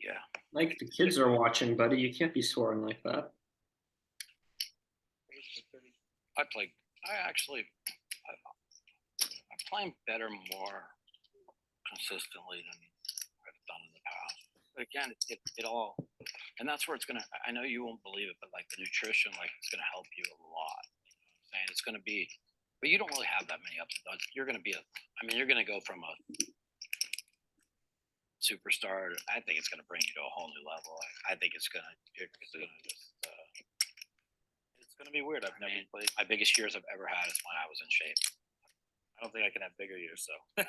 Yeah. Like the kids are watching, buddy. You can't be scoring like that. I'm playing better, more consistently than I've done in the past. But again, it all, and that's where it's gonna. I know you won't believe it, but like the nutrition, like it's gonna help you a lot. You know what I'm saying it's gonna be, but you don't really have that many ups and downs. You're gonna be you're gonna go from a superstar. I think it's gonna bring you to a whole new level. I think it's gonna just. It's gonna be weird. I've never mean, played. my biggest years I've ever had is when I was in shape. I don't think I can have bigger years, so.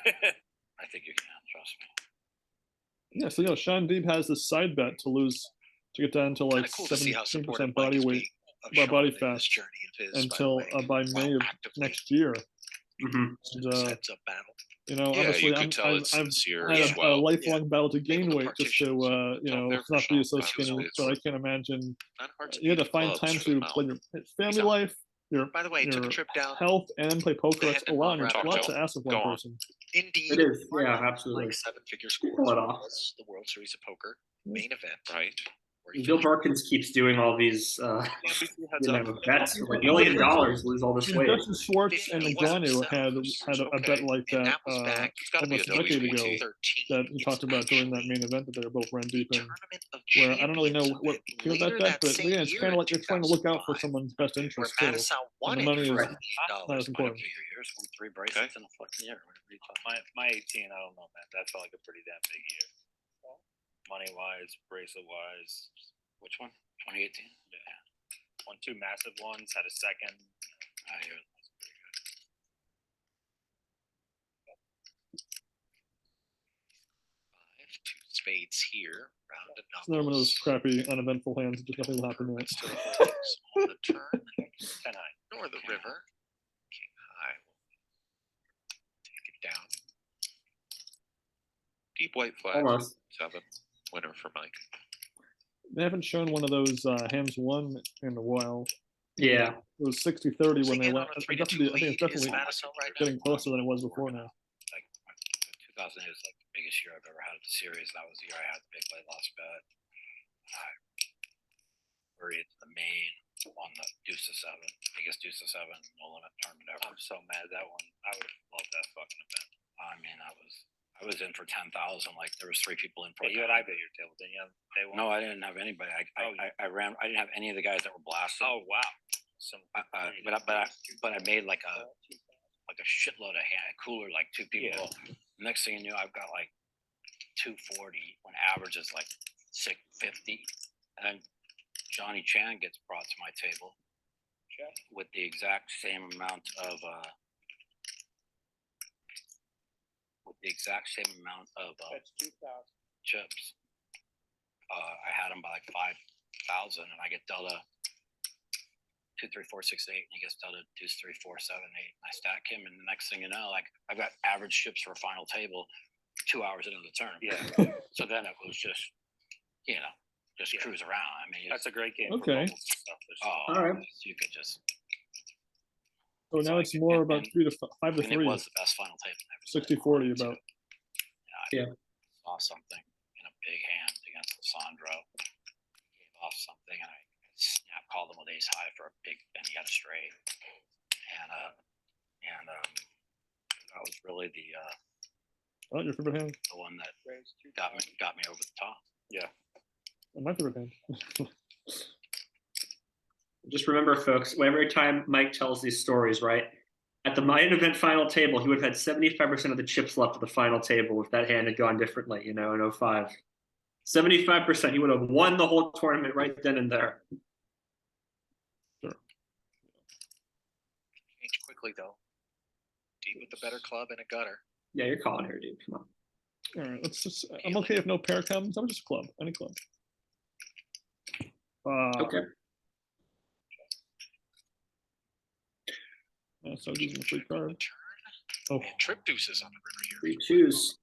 I think you can, trust me. Yeah, so Shaun Deeb has this side bet to lose to get down to like Kinda cool to see how 17% supportive body Mike is weight being of by Shaun body in this fat journey of his, until by by the way, May while of actively next year. Mhm. And, heads up battle. Yeah, obviously you could I'm, tell I've, it's I've sincere had as a well. lifelong battle to gain Able to weight just to partition there for not be Shaun, so but skinny. it's But I can't imagine not hard to you had to beat find clubs time for the to play mount. your family out. life, your By the way, took a your trip down health, and then play poker. the That's a Hendon lot. Rabbit A lot Hole. to ask of Go one on. person. Indeed. It is, Mark yeah, Mike absolutely. seven-figure Pull it scores off. was the World Series of Poker main event. Right. Where he Bill finished Barkins keeps doing all these, Heads up. bets for like $1 million, lose all this weight. Justin Schwartz and 50 Negreanu settles. had a Okay. bet like And that that was back It's got to be a almost a decade ago 2013. that he It's talked about during that actually main event that they were both ran deep in. Tournament of Where I don't really know Champions what event came about later that, but same yeah, it's year kind of in like you're trying to look out for 2005, someone's best where interest too. Matusow won the it money for is $1 not as important. Years, won 3 bracelets in a fucking year. Whatever you talk My 18, I don't know, man. That felt like a pretty damn big year. Money wise, bracelet wise. Which one? 2018? Yeah. Won 2 massive ones, had a second. I hear that's pretty good. Five, 2 spades here. Round of It's another one of those knuckles. crappy, uneventful hands. Just nothing will happen yet. Still folds on the turn. 10 high. Nor the river. King high will take it down. Deep white flag. Almost. 7. Winner for Mike. They haven't shown one of those hands won in a while. Yeah. It was 60-30 when Closing they in went. on a I 3-2 think lead it's is definitely Matusow right now. getting closer than it was before now. Like 2008 is like the biggest year I've ever had at the series. That was the year I had the big late lost bet. I worried the main on the deuce of 7, biggest deuce of 7, no limit tournament ever. I'm so mad at that one. I would have loved that fucking event. I mean, I was in for 10,000. Like there was 3 people in for. Hey, you had IB at your table, didn't you? Day one? No, I didn't have anybody. I ran. I didn't have any of the guys that were blasted. Oh wow. Some. But I made like a shitload of cooler, like 2 people. Next thing you knew, I've got like 240 when average is like 650, and then Johnny Chan gets brought to my table with the exact same amount of That's 2,000. chips. I had him by like 5,000, and I get dealt a 2, 3, 4, 6, 8, and he gets dealt a 2, 3, 4, 7, 8. I stack him, and the next thing you know, like I've got average chips for a final table 2 hours into the turn. Yeah. So then it was just, cruise around. I mean, That's a great game. Okay. For bubbles and stuff. oh, All right. you could just. So now it's more about 5 to And it 3, was the best final table. I've ever 60-40 seen. about. Yeah. Saw something in a big hand against Sandro. Gave off something, and I snap called him with ace high for a big, and he had a straight. And that was really the Oh, your favorite hand? one that Raise 2,000. got me over the top. My favorite hand. Just remember, folks, every time Mike tells these stories, right? At the main event final table, he would have had 75% of the chips left at the final table if that hand had gone differently, in 05. 75%. He would have won the whole tournament right then and there. Change quickly though. Deep with the better club and a gutter. Yeah, you're calling here, dude. Come on. All right, let's just. I'm okay if no pair comes. I'm just club, any club. Okay. So using a free Check on the card. turn. Oh, And trip deuces on the river Three here. twos.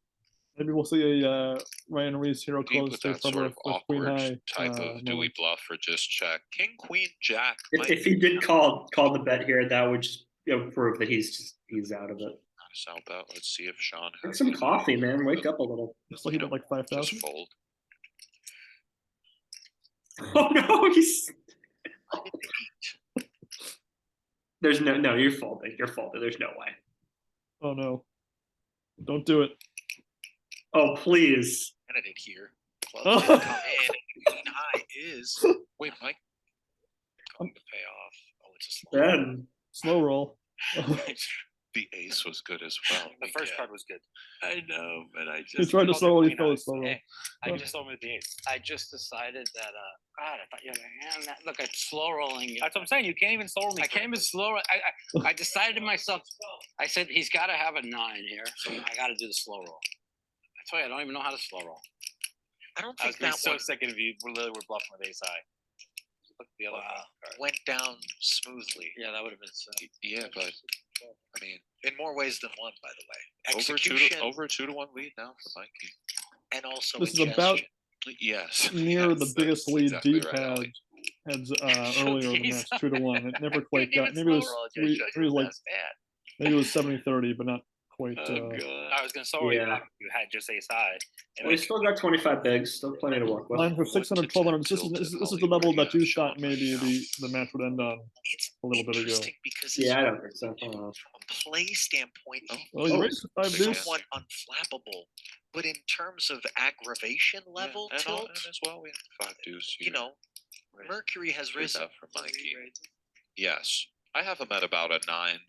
maybe we'll see a Ryan Reese hero Deep close with face that sort rubber of with Queen awkward High. type of do we moment. bluff or just check? King, Queen, Jack. If he did call the bet here, that would just prove that he's out of it. Not a bet. Let's see if Sean Drink has some any coffee, man. Wake up a little. Looks like he bet like 5,000. just fold. Oh no, he's. There's no. You're folding. You're folding. There's no way. Oh no! Don't do it. Oh please. Candidate here. Club Oh. did come in. And Queen high is Wait, Mike. going to pay off. Oh, it's a slow. Ben. Slow roll. The ace was good as well. The first card was good. I know, but I He just tried to called it slow. He queen fell eye, slow. hey, I Oh. just told him with the ace. I just decided that God, I thought you had a hand that look at slow rolling. That's what I'm saying. You can't even soul me. I can't even slow. I decided to myself. I said he's got to have a 9 here, so I got to do the slow roll. I tell you, I don't even know how to slow roll. I don't I was think gonna be that so one sick if you literally were bluffing with ace high. Look at the other card. went down smoothly. Yeah, that would have been. Yeah, but I mean, In more ways than one, by the way. over Execution over a 2-1 lead now for Mikey. and also This is about ingestion. Yes. near yes, the biggest that's lead exactly Deep right, had Ollie. earlier in the match, 2-1. It never quite got. Maybe it was like maybe it was 70-30, but not quite. I was gonna soul you. Yeah. You had just ace high. And Well, we still got 25 bigs. Still plenty to work with. Mine for What 600, to 1200. tell This is Ollie the level where that you you have thought Shaun maybe right the match would end on It's a little bit ago. interesting because it's Yeah, I don't think so. I don't know. from a play standpoint, Well, you raised 5 big deuce. somewhat unflappable. But in terms of aggravation level and, tilt, and as well, we have 5 deuce. you know, Mercury has Here's risen. that for Mikey. Yes, I have him at about a 9.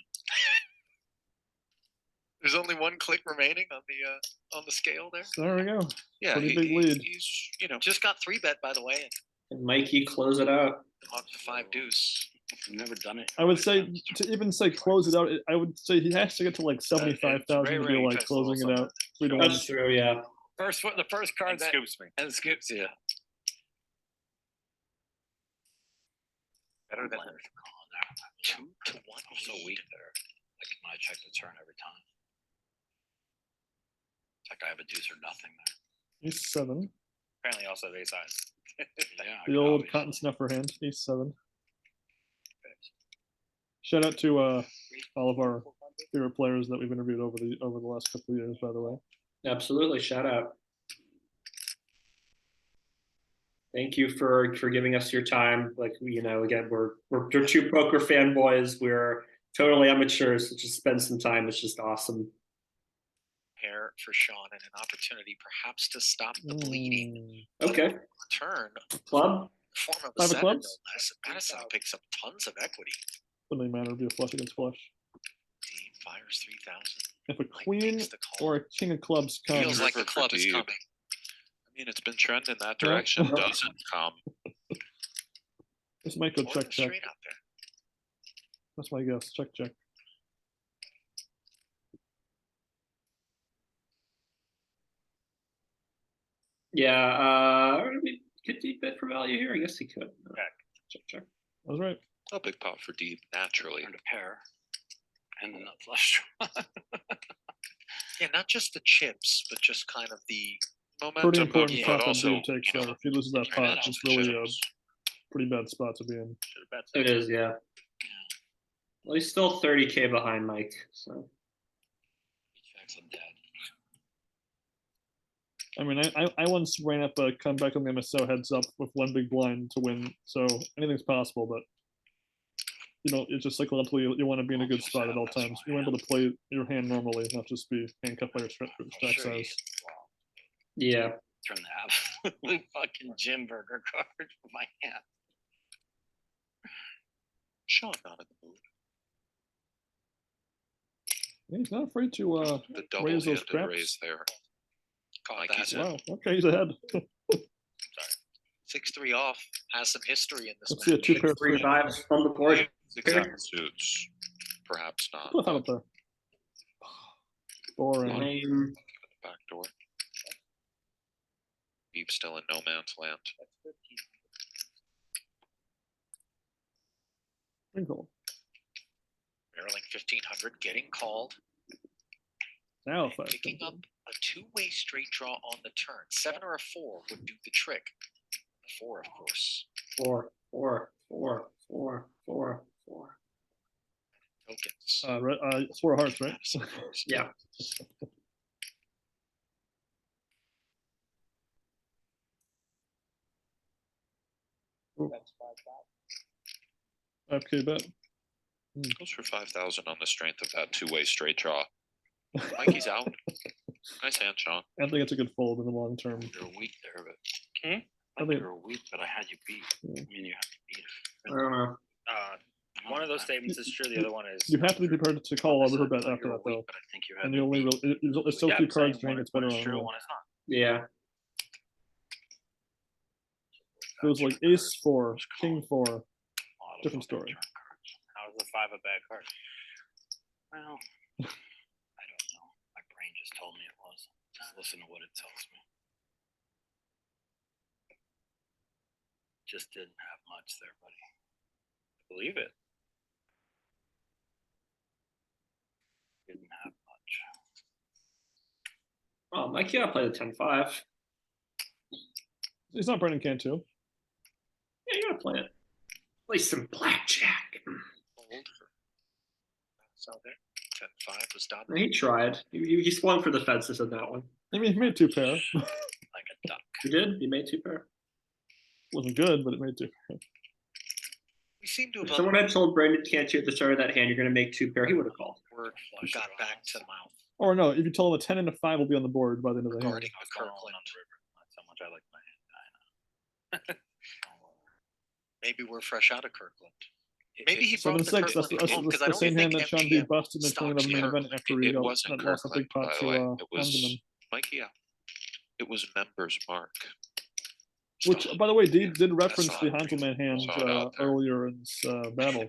There's only one click remaining on the scale there. There we go. Yeah, Pretty big lead. he's Just got 3-bet, by the way, Can Mikey close it out? on 5 deuce. I've never done it. I would say to even say close it out. I would say he has to get to like 75,000 to be like closing it out. 3-1. That's true. Yeah. The first card and that scoops me. and scoops you. Better than 2 to 1 I'm so lead. weak there. Like when I check the turn every time. It's like I have a deuce or nothing there. He's 7. apparently also have ace high. Yeah. The old cotton snuffer hand. He's 7. Shout out to all of our favorite players that we've interviewed over the last couple of years, by the way. Absolutely. Shout out. Thank you for giving us your time. Like, you know, again, we're 2 poker fanboys. We're totally amateurs, so just spend some time. It's just awesome. Pair for Shaun and an opportunity perhaps to stop the bleeding. Okay. Return Club. form of a 5 of 7 no clubs? less. And Matusow picks up tons of equity. Doesn't matter. It'd be a flush against flush. Deeb fires 3,000. If a Mike queen makes the call. or a king of clubs comes, Feels like the River for club is Deeb. coming. I mean, it's been trending that direction. Doesn't come. this might go Or check the check. straight out there. That's my guess. Check check. Yeah. Could Deeb bet for value here? I guess he could. Check. Check. I was right. A big pot for Deeb, naturally. Turned a pair. And then a flush draw. Yeah, not just the chips, but just kind of the Pretty Momentum, important but shot that also, Deeb takes you know, there. If he loses that trying pot, to it's really a chips. pretty bad spot to be in. It is, yeah. Well, he's still 30K behind Mike, so. He checks, I'm dead. I mean, I once ran up a comeback on the MSO heads up with 1 big blind to win, so anything's possible. But you know, it's just psychologically you want to be in a good spot at all times. You want to be able to play your hand normally, not just be handcuffed by your stack size. Yeah. Turn the absolute fucking gym burger card for my hand. Shaun not in the mood. He's not afraid to The raise those double-handed craps. raise there. call Like that. he's in. Wow. Okay, he's ahead. 6-3 off. Has some history in this Let's see a match. 2 pair 3 5s from the board. Exact suits. Perhaps not. Put that up there. Boring. Lame. Back door. Deep still in no man's land. Wrinkle. Barreling 1500, getting called. Now And if I picking up a 2-way straight draw on the turn. 7 or a 4 would do the trick. The 4, of course. 4, 4, 4, 4, 4, 4. Tokens. it's 4 of hearts, right? Madison, of course. Yeah. That's 5,000. 5K bet. Goes for 5,000 on the strength of that 2-way straight draw. Mikey's out. Nice hand, Shaun. I think it's a good fold in the long term. You're weak there, but I like think you're weak, but I had you beat. Yeah. I mean, you had to beat I don't know. One of those statements is true. The other one is You have to be prepared to call Opposite, over her bet but after you're that, though. weak, but I think you have And you it only beat. it's so Yeah, few I'm saying cards, you think one it's one better is on true, one. one is not. Yeah. It was like ace four, king four. A lot of different fucking story. turn cards. How is the 5 a bad card? Well, I don't know. My brain just told me it was. Just listen to what it tells me. Just didn't have much there, buddy. Believe it. Didn't have much. Oh, Mike, you gotta play the 10-5. It's not Brennan can too. Yeah, you gotta play it. Play some blackjack. Old. That's out there. 10-5 was done. He tried. He swung for the fences on that one. I mean, he made two pair. Like a duck. He did. He made 2 pair. Wasn't good, but it made two pair. We seem to If have someone had told Brandon, can't you at the start of that hand, you're gonna make 2 pair, he would have called. word got back to mouth Or no, if you tell him a 10 and a 5 will be on the board by the end of the hand. regarding A the Kirkland Kirkland. on the river. That's how much I like my hand. Maybe we're fresh out of Kirkland. Maybe he Seven brought the six. That's Kirkland home because I the don't same even hand think that Shaun Deeb MGM busted in the stocks 2011 main Kirkland. event after he It got wasn't lost a big Kirkland, pot by the way. to It was Benjamin. Mikey out. It was Members Mark. Which, by the way, Deeb did I reference saw the it. Hanselman hand Saw it out there. earlier in this battle.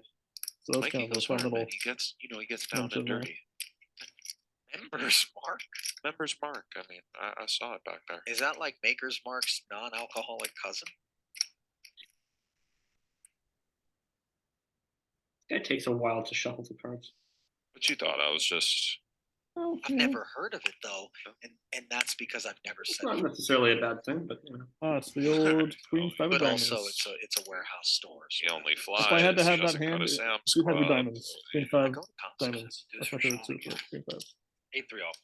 So that's Mikey kind of a goes fun hard, little. man. He gets, he gets down mention and there. dirty. Members Mark. Members Mark. I mean, I saw it back there. Is that like Maker's Mark's non-alcoholic cousin? It takes a while to shuffle the cards. But you thought I was just I've never heard of it though, and that's because I've never It's said not it. necessarily a bad thing, but you know. Ah, it's the old Queen 5 of But diamonds. also, it's a warehouse store. he only flies. If I had to he have that doesn't go hand, to it Sam's should have the Club. diamonds. Queen I 5 go to Costco. diamonds. That's my favorite suit for Queen 5. 8-3 off.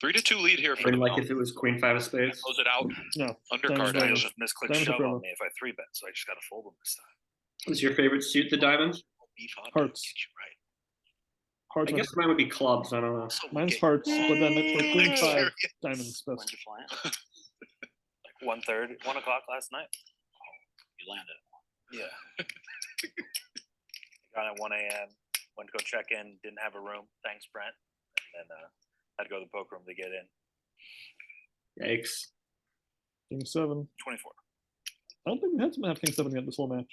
3-2 lead here for I the mean, like if it was Queen 5 of spades. Close it out. No. undercard Diamonds, I action. just misclick Diamonds are shove on forever. me if I 3-bet, so I just got to fold them this time. What's your favorite suit, the diamonds? Beef hot dog Hearts. gets you right. Hearts. I guess mine would be clubs. I don't know. So we'll Mine's get- hearts, but then for Queen Like 5, serious. diamonds When'd best. you fly it? Like 1:30, 1 o'clock last night. You landed. Yeah. Got at 1 a.m. Went to go check in. Didn't have a room. Thanks, Brent. And then had to go to the poker room to get in. Yikes. King 7. 24. I don't think we had to have King 7 yet this whole match.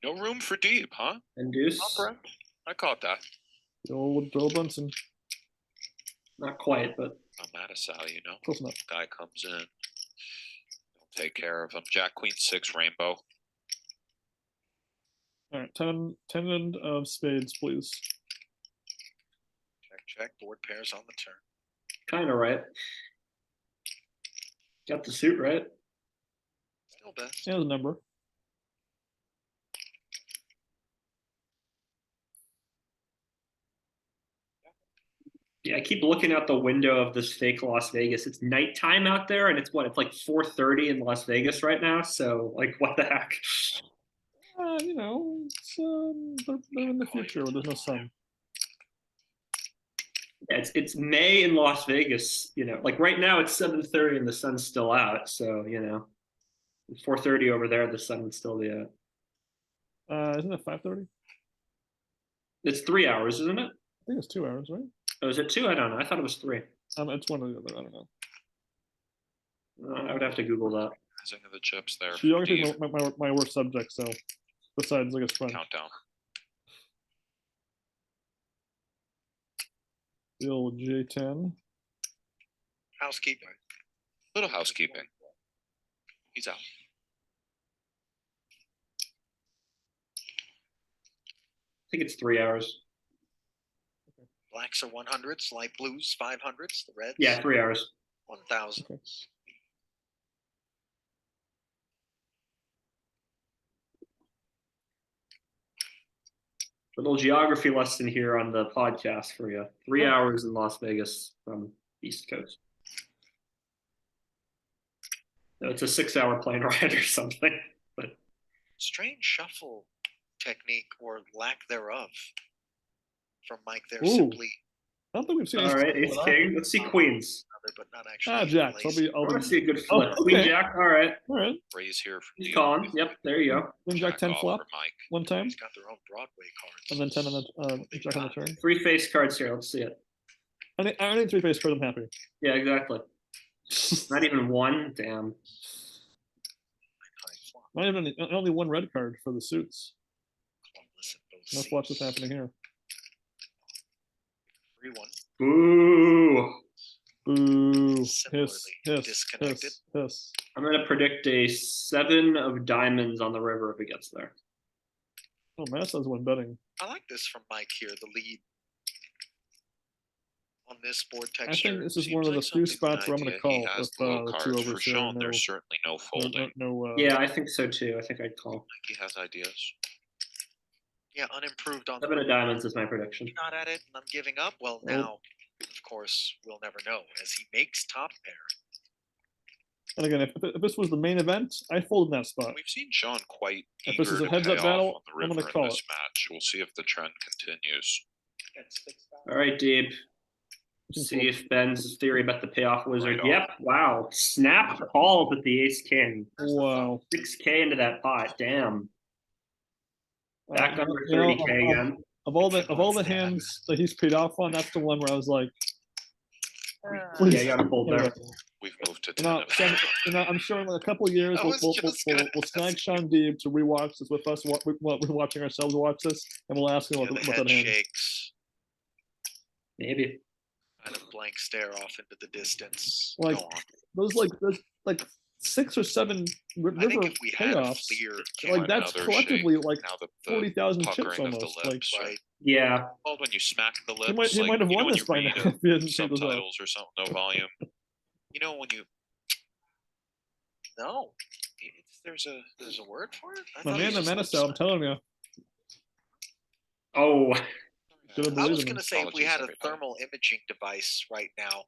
No room for Deeb, huh? And deuce. I caught that. The old Bill Bunsen. Not quite, but Oh, Matusow, Close enough. guy comes in. They'll take care of him. Jack Queen 6 rainbow. All right, 10 of spades, please. Check. Board pairs on the turn. kind of right. Got the suit right. Still best. Yeah, the number. Yeah, I keep looking out the window of this fake Las Vegas. It's nighttime out there, and it's what? It's like 4:30 in Las Vegas right now. So, like, what the heck? They're in the future where there's no sun. Yeah, it's May in Las Vegas. Like right now it's 7:30 and the sun's still out. So 4:30 over there, the sun would still be out. Isn't it 5:30? It's 3 hours, isn't it? I think it's 2 hours, right? Oh, is it 2? I don't know. I thought it was 3. It's one or the other. I don't know. I would have to Google that. Rising of the chips there. for Geography is Deeb. my worst subject. So, besides, I guess French. Countdown. The old J10. Housekeeping. Little housekeeping. He's out. I think it's 3 hours. Blacks are 100s, light blues 500s, the reds. Yeah, 3 hours. 1000s. Okay. Little geography lesson here on the podcast for you. 3 hours in Las Vegas from East Coast. No, it's a 6-hour plane ride or something. But Strange shuffle technique or lack thereof from Mike there. Ooh. Simply I don't think we've seen. all right, Ace King. Let's see Queens. but not actually. Ah, jacks. lazy. I'll I want be. to see a good Oh, flip. Queen okay. Jack. All right. All right. Raise here for He's Deeb. calling. Yep. There you go. Queen Jack 10 off flop for Mike. one time, He's got their own Broadway cards. and then 10 on the What they've Jack on the got. turn. 3 face cards here. Let's see it. I need 3 face card. I'm happy. Yeah, exactly. Not even one. Damn. High flop. Not even only 1 red card for the suits. Listen, those Let's watch what's seats. happening here. 3-1. Ooh. Boo. Hiss, Similarly hiss, disconnected. hiss, hiss. I'm gonna predict a 7 of diamonds on the river if it gets there. Oh, Massow's one betting. I like this from Mike here. The lead on this board I texture. think this is Seems one of the like few something spots where I'm idea going he to call has with the low the 2 cards. overs For there. Shaun, No, there's certainly no folding. no. Yeah, I think so too. I think I'd call. He has ideas. Yeah, unimproved on 7 of diamonds is my prediction. not at it, and I'm giving up. Well, Nope. now, of course, we'll never know as he makes top pair. And again, if this was the main event, I fold in that spot. We've seen Shaun quite If eager this is a to heads-up pay battle, off on the I'm gonna river in call this it. match. We'll see if the trend continues. All right, Deeb. can See fold. if Ben's theory about the payoff wizard. Right Yep. Wow. Snap calls with the ace king. Wow. 6K into that pot. Damn. Back Uh, under you know, 30K again. Of all the hands that he's paid off on, that's the one where I was like, please. Yeah, you gotta fold there. We've moved to You 10 know, of Sam, I'm sure in a couple of years I we'll, was we'll, just we'll, gonna we'll snag ask Shaun Deeb to rewatch this with us. We're watching ourselves watch this, and we'll ask him Yeah, about the that head hand. shakes, Maybe. kind of blank stare off into the distance. Like Go on. those like 6 or 7 I river think if we had a payoffs, clear like that's another collectively like now the 40,000 chips puckering of the almost. Like lips. right, Yeah. Called when you smack the lips. he might have you know won when this you by read now if he hadn't paid those off. subtitles or something, no volume. You know when you no, there's a word for it. I My thought it man, the was just Matusow, I'm lip telling you. Oh. Should have I was believed gonna him. say if we Apologies, had a everybody. thermal imaging device right now,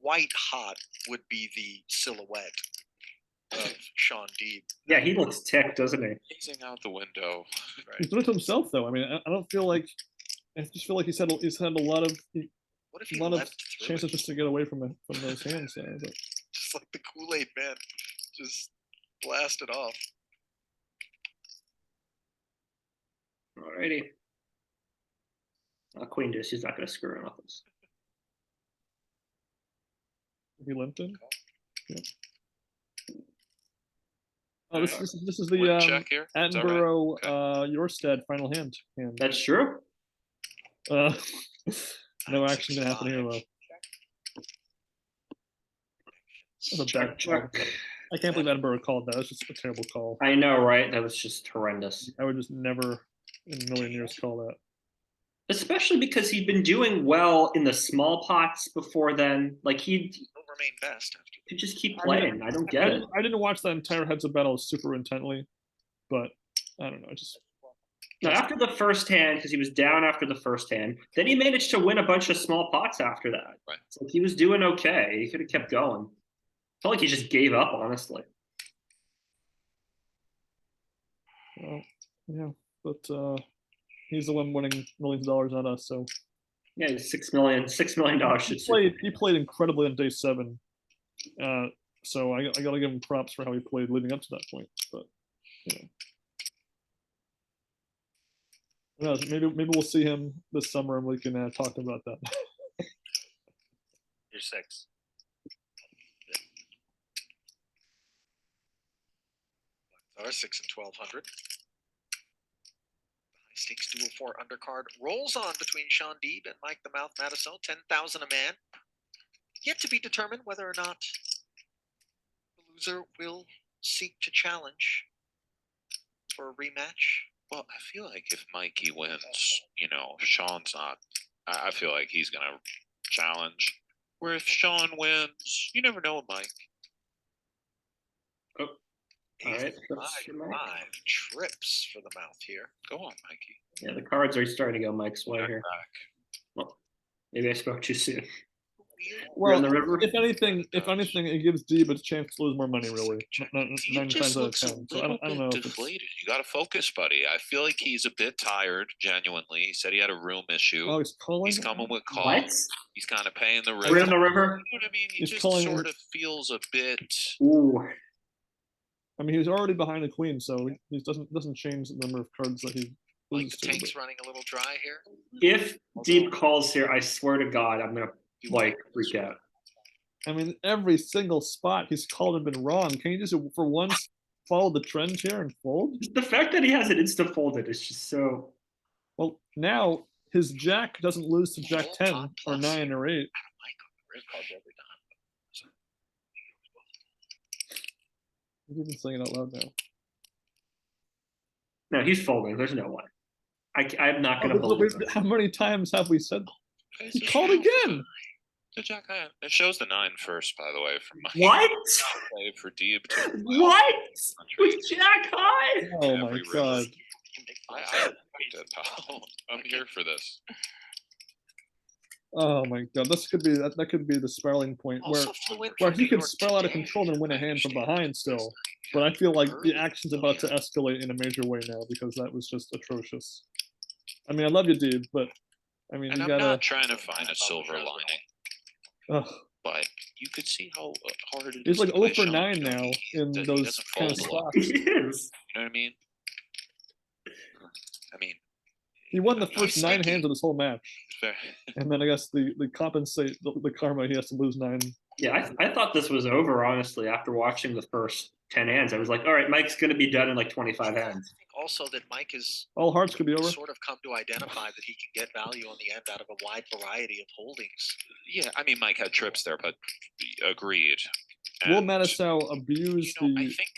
white hot would be the silhouette of Shaun Deeb. Yeah, he looks ticked, doesn't he? gazing out the window. He's doing it to himself though. I mean, I don't feel like. I just feel like he's had a lot of What if he a lot of leapt through chances it? just to get away from those hands. But Just like the Kool-Aid man, just blast it off. Alrighty. Queen deuce, he's not gonna screw around with us. he limped in. Yeah. Oh, Alright. this is Win the check here. Is that right? Attenborough Okay. Yorstead final hand. That's true. No action gonna happen here 965. though. That's a bad Check, call. check. I can't believe Attenborough called that. That's just a terrible call. I know, right? That was just horrendous. I would just never in a million years call that. Especially because he'd been doing well in the small pots before then. Like he'd He'll remain best after could just keep I mean, playing. I don't get it. I didn't watch that entire heads of battle super intently, but I don't know. I just No, after the first hand, because he was down after the first hand, then he managed to win a bunch of small pots after that. Right. It's like he was doing okay. He could have kept going. Felt like he just gave up, honestly. well, yeah, but he's the one winning millions of dollars, not us. So Yeah, he's $6 million should he played incredibly on day 7. So I gotta give him props for how he played leading up to that point. But you know, maybe we'll see him this summer and we can talk about that. You're 6. Are 6 and 1200. The high stakes duel 4 undercard rolls on between Shaun Deeb and Mike the Mouth Matusow. 10,000 a man. Yet to be determined whether or not the loser will seek to challenge for a rematch. Well, I feel like if Mikey wins, you know, Shaun's not. I feel like he's gonna challenge. Where if Shaun wins, you never know, Mike. All right, Ace that's five, your Mike. 5 trips for the mouth here. Go on, Mikey. Yeah, the cards are starting to go Mike's way Jack here. back. Well, maybe I spoke too soon. Well, on the river? if anything, it gives Deeb a chance to lose more money. Really, He 9 just times out of looks a 10. So I little don't bit know if it's. deflated. You got to focus, buddy. I feel like he's a bit tired. Genuinely, he said he had a room issue. Oh, he's calling. He's coming with calls. What? He's kind of paying the We're river. on the river? You know what I mean? He He's just calling sort it- of feels a bit. Ooh. I mean, he's already behind the queen, so he doesn't change the number of cards that he Like loses the to. tank's running a little dry here. If Deep calls here, I swear to God, I'm gonna like freak out. I mean, every single spot he's called and been wrong. Can you just, for once, follow the trend here and fold? The fact that he has it insta folded is just so. Well, now his jack doesn't lose to jack 10 or Plus. 9 or 8. Mike on the red cards every time. He's even saying it out loud now. No, he's folding. There's no way. I'm not gonna Oh, believe it. how many times have we said It's he a called show. again? The jack high. It shows the 9 first, by the way, from my What? play for Deeb to What? With Jack High? Oh my Every river. god. I respect it, pal. I'm here for this. Oh my god. This could be that could be the spiraling point where Also fluent where from he New could York spiral out of today. control and win a I hand from understand. behind still. But I feel like the Early. action's about to escalate in a major way now because that was just atrocious. I mean, I love you, Deeb, but I mean, And you I'm gotta. not trying to find a silver lining, Ugh. but you could see how hard it He's is like to play 0 for Shaun, 9 you know, now he- in that he those doesn't kind of fold a lot. spots. He is. You know what I mean? I mean, He won the He's first 9 sneaky. hands of this whole match, fair. and then I guess the compensate the karma he has to lose 9. Yeah, I thought this was over, honestly, after watching the first 10 hands. I was like, all right, Mike's gonna be done in like 25 I hands. think also that Mike has All hearts could be over. sort of come to identify that he can get value on the end out of a wide variety of holdings. Yeah, I mean, Mike had trips there, but agreed. Will And, Matusow abuse you know, I the think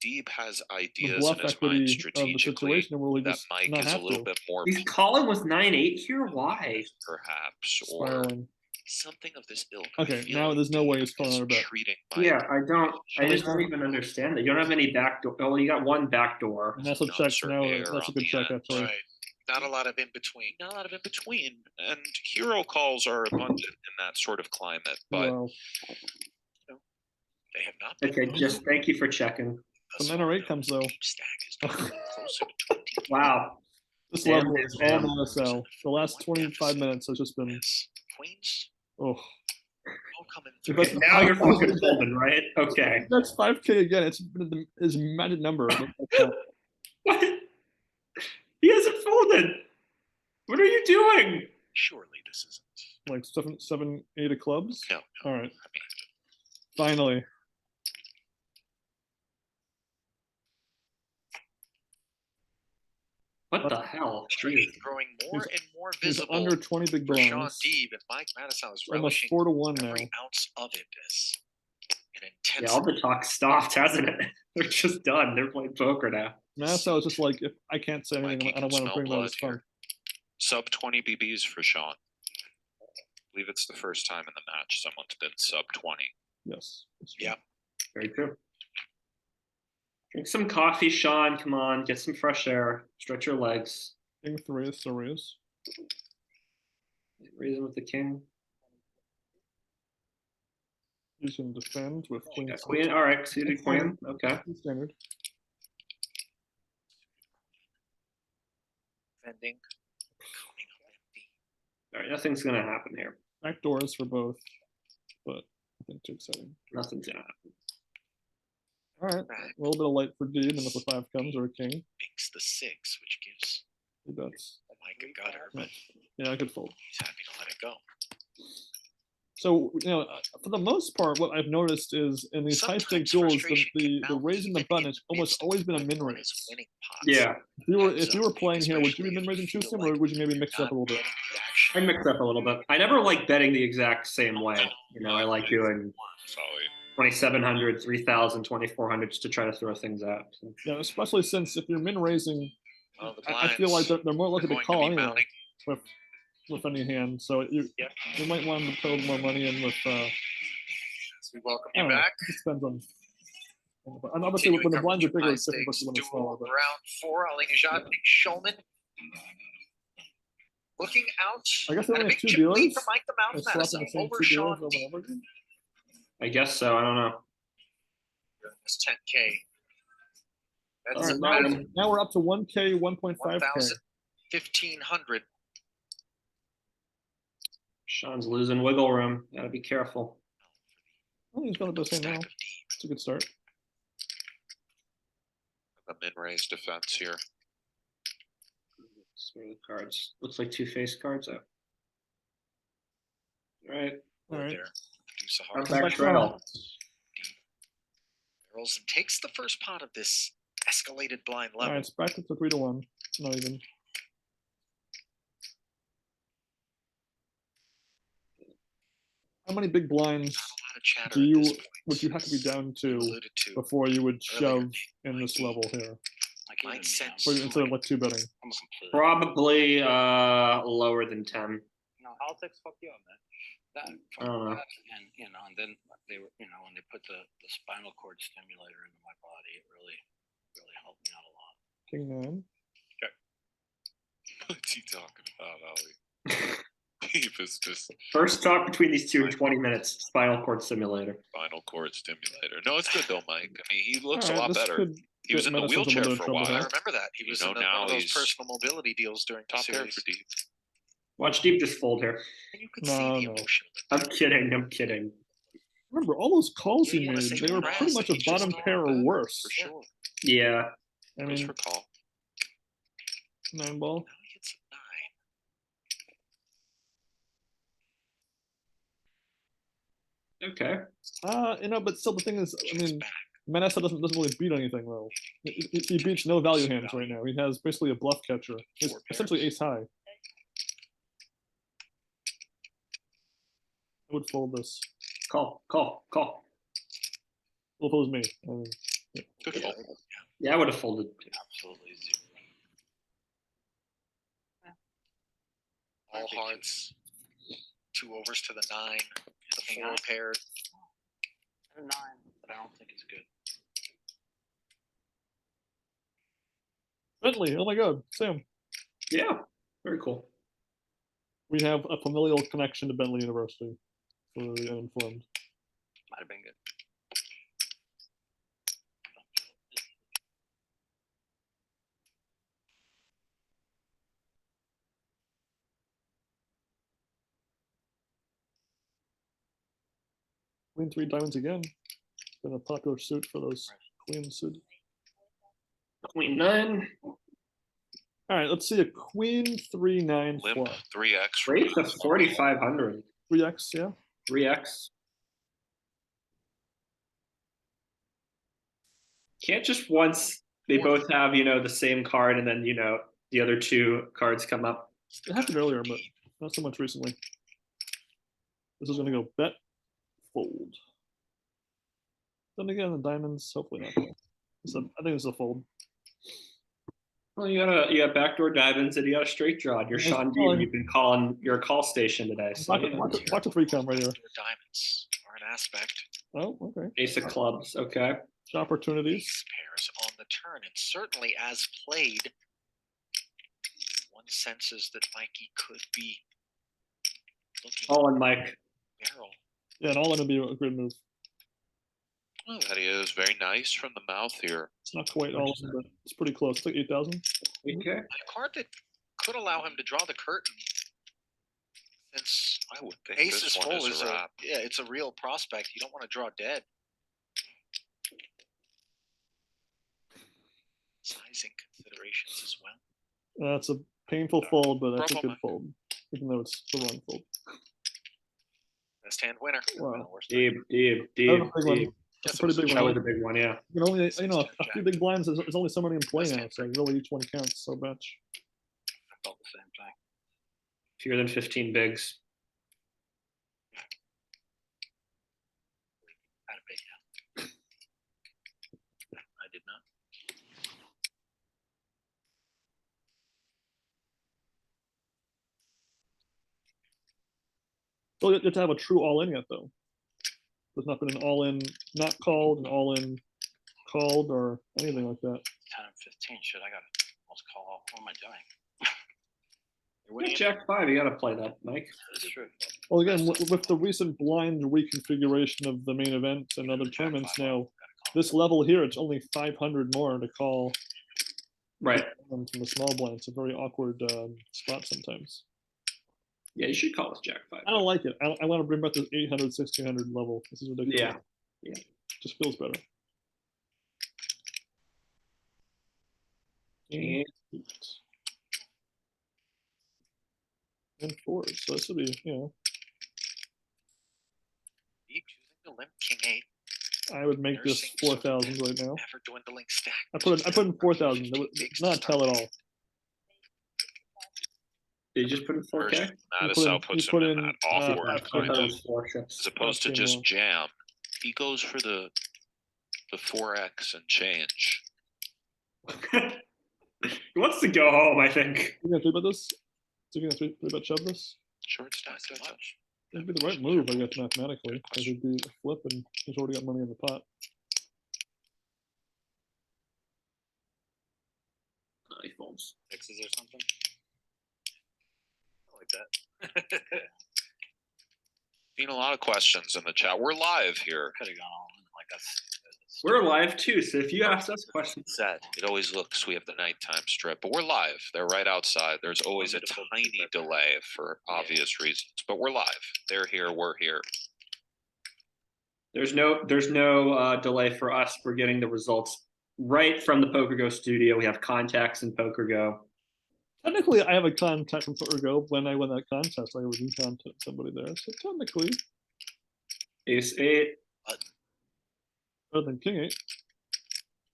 Deeb has the ideas bluff in his equity mind of the strategically situation where we that just Mike not is a have little to bit more He's calling with 9-8 here. Why? perhaps, or spiraling. something of this ilk. I Okay, feel now like there's no way Deeb he's calling is out a bet. treating Mike Yeah, I just don't Shall we- even understand that. You don't have any back door. Oh, you got one back door. And that's a nuts check. or Now air that's a on good the check end. actually. Right. Not a lot of in between. Not a lot of in between, and hero calls are abundant in that sort of climate. But Wow. They have not been Okay, good just thank you for checking. thus The 9 or far, 8 though. comes though. Deep stack is getting closer to 20. Wow. This Damn, level is all damn. Matusow. The last 25 minutes has just been Yes. Queens oh. all coming If through. that's- Now you're fucking folding, right? Okay. That's 5K again. It's his magic number. What? He hasn't folded. What are you doing? Surely this isn't. Like 7, 8 of clubs. no, All right. I mean, Finally. What the hell? Trading growing more He's- and more He's visible under 20 big for Shaun blinds. Deeb, and Mike Matusow is Almost relishing 4 to 1 now. every ounce of it as an Yeah, all intense. the talk stopped, hasn't it? They're just done. They're playing poker now. Matusow is just like, if I can't say Mike, anything, you I don't can want to smell bring that blood as fun. here. Sub 20 BBs for Shaun. I believe it's the first time in the match someone's been sub 20. Yes. that's true. Yeah. Very true. Drink some coffee, Sean. Come on, get some fresh air. Stretch your legs. King 3 is so raise. Reason with the king. You can defend with queen. Yeah, queen. All right, suited queen. Okay. Standard. Defending. All right, nothing's gonna happen here. Back doors for both, but nothing too exciting. Nothing's gonna happen. All right, a little bit of light for Deeb, and if a 5 comes or a king, Binks the 6, which gives he bets. Mike a gutter, but Yeah, I could fold. he's happy to let it go. So, for the most part, what I've noticed is in these high stake Sometimes duels, frustration the can mount raising the even button in has the almost midst always of been a when min one raise. is winning pots. Yeah, If you were playing here, would you be min raising too soon, or would you maybe mix it up a little bit? I mix up a little bit. I never like betting the exact same way. You know, I like doing Solid. 2,700, 3,000, 2,400 just to try to throw things out. So, Yeah, especially since if you're min raising, Oh, the I feel like blinds they're more likely are to going call be anyway mounting. with any hand. So you might want to put a little more money in with. So we welcome I you don't know. back. It just depends on. And obviously, when the blinds are bigger, it's different versus when they're smaller. But Round 4, Ali Najat, Big Shulman. looking out. I guess they at a only have big two chip lead dealers. for Mike the They're Mouth swapping Madison the same over two Shaun dealers over Deeb. and over again. I guess so. I don't know. This 10K. All That's right, about now we're up to 1K, 1.5K. 1,000, 1,500. Sean's losing wiggle room. Gotta be careful. Oh, he's got the best hand now. Stack of Deeb. It's a good start. The min-raise defense here. Where are the cards? Looks like two face cards. Oh. All right. All right. There. Deuce of I'm hearts. back trail. Barrels and takes the first pot of this escalated blind All level. right, it's back to 3-1. Not even. How many big blinds Not a lot of chatter do at you this point. would you have to be down to Alluded to. before you would earlier, shove in this level here? Like Mike even, sense. Or instead of like two betting? I'm a complete. Probably lower than 10. No, Politics, fuck you on that. that, I don't know. and you know, and then they were, you know, when they put the spinal cord stimulator into my body, it really helped me out a lot. King 9. What's he talking about, Ali? Deep is just First talk between these two in 20 minutes. Spinal cord simulator. spinal cord stimulator. No, it's good though, Mike. I mean, he looks All a right, lot this better. could He was get in the Madison into a wheelchair little for a trouble while. I here. remember that. He You was know, in now one of those he's personal mobility deals during the Top pair series. for Deep. Watch Deep just fold here. And you could No, see the no. emotion. I'm kidding. I'm kidding. Remember, all those calls Yeah, he you wanna made, say they were congrats pretty that much a he's just bottom doing pair or good, worse. For sure. Yeah. I Goes mean, for call. 9 ball. Now he hits a 9. Okay. You know, but still, the thing is, I Checks mean, back. Manessa doesn't really beat anything though. He beats no value hands right now. He has basically a bluff catcher. He's Four essentially pairs. ace high. I would fold this. Call. Call. Call. Well, if it was me. I mean, Good fold. Yeah, I would have folded. Absolutely zero. All hearts. 2 overs to the 9. The King 4 high. paired. A 9, but I don't think it's good. Bentley, oh my god, Sam. Yeah. Very cool. We have a familial connection to Bentley University for the uninformed. Might have been good. Queen 3 diamonds again. Been a popular suit for those queen suit. Queen 9. All right, let's see a queen 3-9 Limp flop. 3x. for Rates Deep. of 4,500. 3x, yeah. 3x. Can't just once they both have, the same card and then, the other two cards come up. It happened earlier, but not so much recently. This is gonna go bet, fold. Then again, the diamonds, hopefully not. I think it's a fold. Well, you got backdoor diamonds and you got a straight draw. And you're Nice Shaun Deeb. calling. You've been calling your call station today. So, Watch a 3-com right here. Backdoor diamonds are an aspect. Oh, okay. Ace of clubs. Okay. Opportunities. Ace pairs on the turn, and certainly as played, one senses that Mikey could be looking All in Mike. barrel. Yeah, and all in would be a good move. Well, that is very nice from the mouth here. It's not quite all in, but it's pretty close. It's like 8,000. Okay. A card that could allow him to draw the curtain. Since I would think ace this is one full is is a a wrap. it's a real prospect. You don't want to draw dead. Sizing considerations as well. It's a painful fold, but that's a Bravo, good Mike. fold, even though it's the wrong fold. Best hand winner. Wow. Worst hand. Deeb. That was a big one. Deeb. That's Yes, a pretty it was big That one. was a big one, yeah. You can only, a few big blinds. There's only so many in play That's now, it. so really each one counts so much. I felt the same thing. Fewer than 15 bigs. Had a big hand. I did not. So you have to have a true all in yet, though. There's not been an all in not called, an all in called, or anything like that. 10 and 15. Shit, I got to almost call off. What am I doing? Yeah, Jack 5, you gotta play that, Mike. That's true. Well, again, with the recent blind reconfiguration of the main event and other tournaments now, this level here, it's only 500 more to call Right. from the small blind. It's a very awkward spot sometimes. Yeah, you should call this Jack 5. I don't like it. I want to bring back this 800, 1600 level. This is ridiculous. Yeah. Just feels better. Yeah. And 4. So this would be, Deep choosing the limp, king 8. I would make this Nursing 4,000 right now. Never dwindling stack. I put in 4,000. Not tell at all. Did you just put in 4K? Matusow puts him in that awkward I kind thought it of, was 4 chips. as opposed to Okay, just well. jam. He goes for the 4x and change. He wants to go home, I think. You gonna think about this? Is he gonna think about shove this? Sure, it's not Too much. It'd be the right move, I guess, mathematically. Because it'd be a flip and he's already got money in the pot. He folds. Mixes or something. I like that. Seen a lot of questions in the chat. We're live here. Could have gone all in. Like that's We're live too, so if you ask us questions, sad. It always looks we have the nighttime strip, but we're live. They're right outside. There's always a tiny delay for obvious reasons, but we're live. They're here. We're here. there's no delay for us. We're getting the results right from the Pokergo studio. We have contacts in Pokergo. Technically, I have a contact from Pokergo. When I won that contest, I was in contact with somebody there. So technically, Ace 8. better than King 8.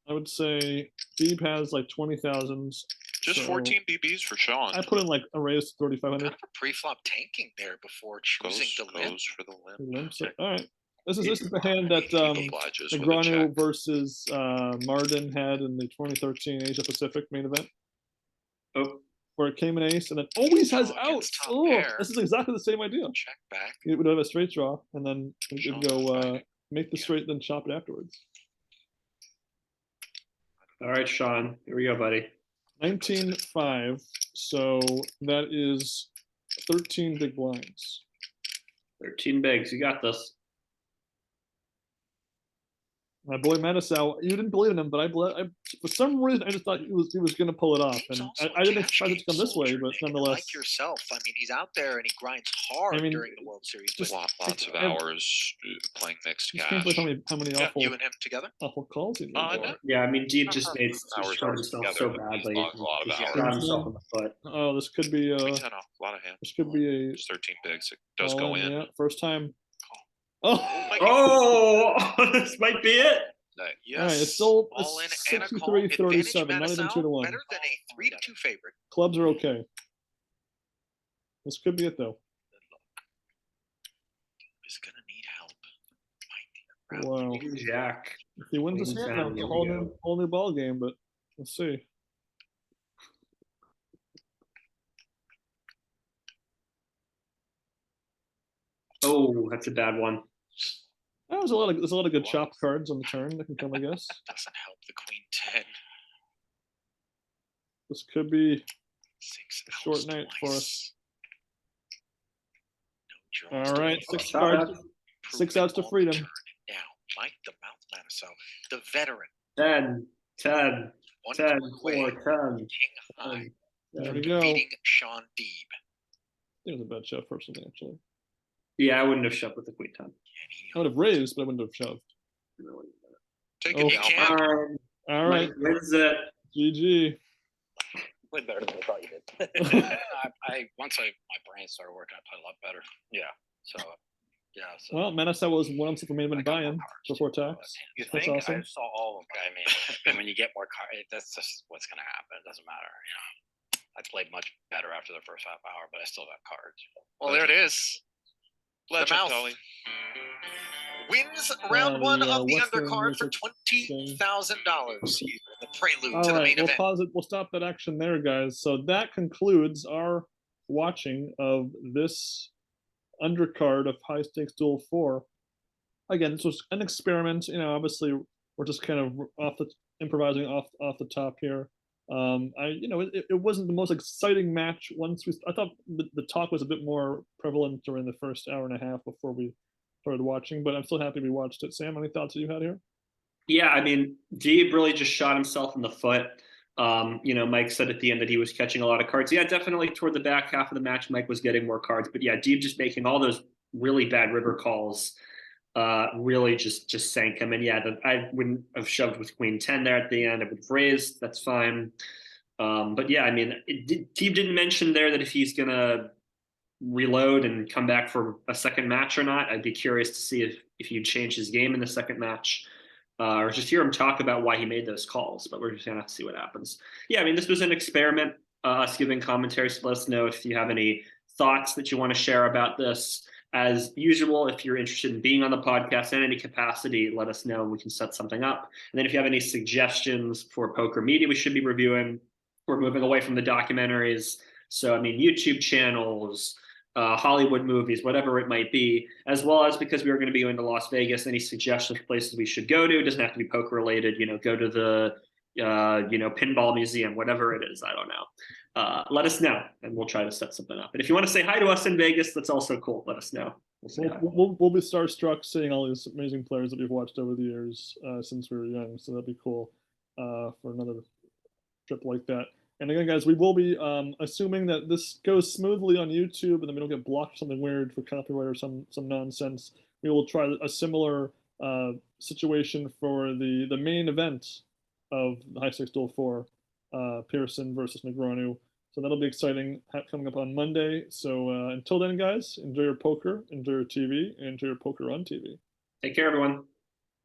I would say Deeb has like 20,000. Just So 14 BBs for Shaun. I put in like a raise to 3,500. Kind of a pre-flop tanking there before choosing Goes, the limp. goes for the limp. Limps it. All right. This is the hand that Obliges with a Negrano check. versus Marden had in the 2013 Asia Pacific main event, Oh, where it came in ace and then always has Oh, outs. against top Oh, pair. this is exactly the same idea. Check back. It would have a straight draw and then it Shaun would go fighting. make the straight, then chop it afterwards. all right, Sean. Here we go, buddy. 19-5. So that is 13 big blinds. 13 bigs. You got this. My boy Matusow, you didn't believe in him, but I for some reason I just thought he was going to pull it off, Deeb's and also I a didn't cash expect it to come game this way, soldier, but Nick, and nonetheless, like yourself, I mean, he's out there and he grinds hard I mean, during the World Series. just- But Lots of I- hours playing mixed just can't believe cash. how many Yeah, awful you and him together. awful calls he made. No. Yeah, I mean, Deeb just made Hours hurt himself together, so but he's badly. lost a lot of He hours. shot himself in the foot. Oh, this could be Queen 10 off, a lot of hands. this could be Just 13 bigs. It does all go in. Yeah, first time. Oh, Oh, this might be it. Yes. all right, it's still all in it's and a call. 63-37, not even Matusow, 2-1. better than a 3-2 favorite. Clubs are okay. This could be it though. Is gonna need help. Wow, King Jack. if he wins this Queen hand, 10, it's a here whole we new go. whole new ball game. But let's see. Oh, that's a bad one. There's a lot of good chop cards on the turn that can come, I guess. Doesn't help the Queen 10. This could be 6 a short outs night for us. No draws All to right, win. 6 Stop cards. that. 6 Improvement outs to on the freedom. turn. Now, Mike the Mouth Matusow, the veteran, 10, 10, one 10, point 4, away, 10. king high, There we go. beating Shaun Deeb. It was a bad shove personally, actually. Yeah, I wouldn't have shoved with the Queen 10. I would have raised, but I wouldn't have shoved. Take it, Oh. you can. All right, Mike wins it. GG. Way better than I thought you did. I once my brain started working, I played a lot better. Yeah. So yeah. So Well, Matusow was one for main event buy-in before tax. you That's think awesome. I saw all of them. I mean, and when you get more cards, that's just what's gonna happen. It doesn't matter. You know, I played much better after the first half hour, but I still got cards. Well, there it is. Legend, mouth. Tully. Wins round one the, of the Western undercard for music $20,000. The prelude All to the right, main we'll event. pause it. We'll stop that action there, guys. So that concludes our watching of this undercard of High Stakes Duel 4. Again, this was an experiment. You know, obviously we're just kind of improvising off the top here. It wasn't the most exciting match. I thought the talk was a bit more prevalent during the first hour and a half before we started watching, but I'm still happy we watched it. Sam, any thoughts that you had here? Yeah, I mean, Deeb really just shot himself in the foot. Mike said at the end that he was catching a lot of cards. Yeah, definitely toward the back half of the match, Mike was getting more cards. But yeah, Deeb just making all those really bad river calls really just sank him. And yeah, I wouldn't have shoved with Queen 10 there at the end. I would have raised. That's fine. But yeah, I mean, Deeb didn't mention there that if he's going to reload and come back for a second match or not. I'd be curious to see if he'd change his game in the second match. Or just hear him talk about why he made those calls, but we're just gonna have to see what happens. Yeah, I mean, this was an experiment, us giving commentary, so let us know if you have any thoughts that you want to share about this. As usual, if you're interested in being on the podcast in any capacity, let us know and we can set something up. And then if you have any suggestions for poker media we should be reviewing, we're moving away from the documentaries. So, I mean, YouTube channels, Hollywood movies, whatever it might be, as well as because we are going to be going to Las Vegas, any suggestions for places we should go to. It doesn't have to be poker related, go to the, pinball museum, whatever it is. I don't know. Let us know and we'll try to set something up. And if you want to say hi to us in Vegas, that's also cool. Let us know. We'll be starstruck seeing all these amazing players that we've watched over the years since we were young. So that'd be cool for another trip like that. And again, guys, we will be assuming that this goes smoothly on YouTube and then we don't get blocked for something weird for copyright or some nonsense. We will try a similar situation for the main event of the High Stakes Duel 4, Pearson versus Negreanu. So that'll be exciting coming up on Monday. So until then, guys, enjoy your poker, enjoy your TV, and enjoy your poker on TV. Take care, everyone.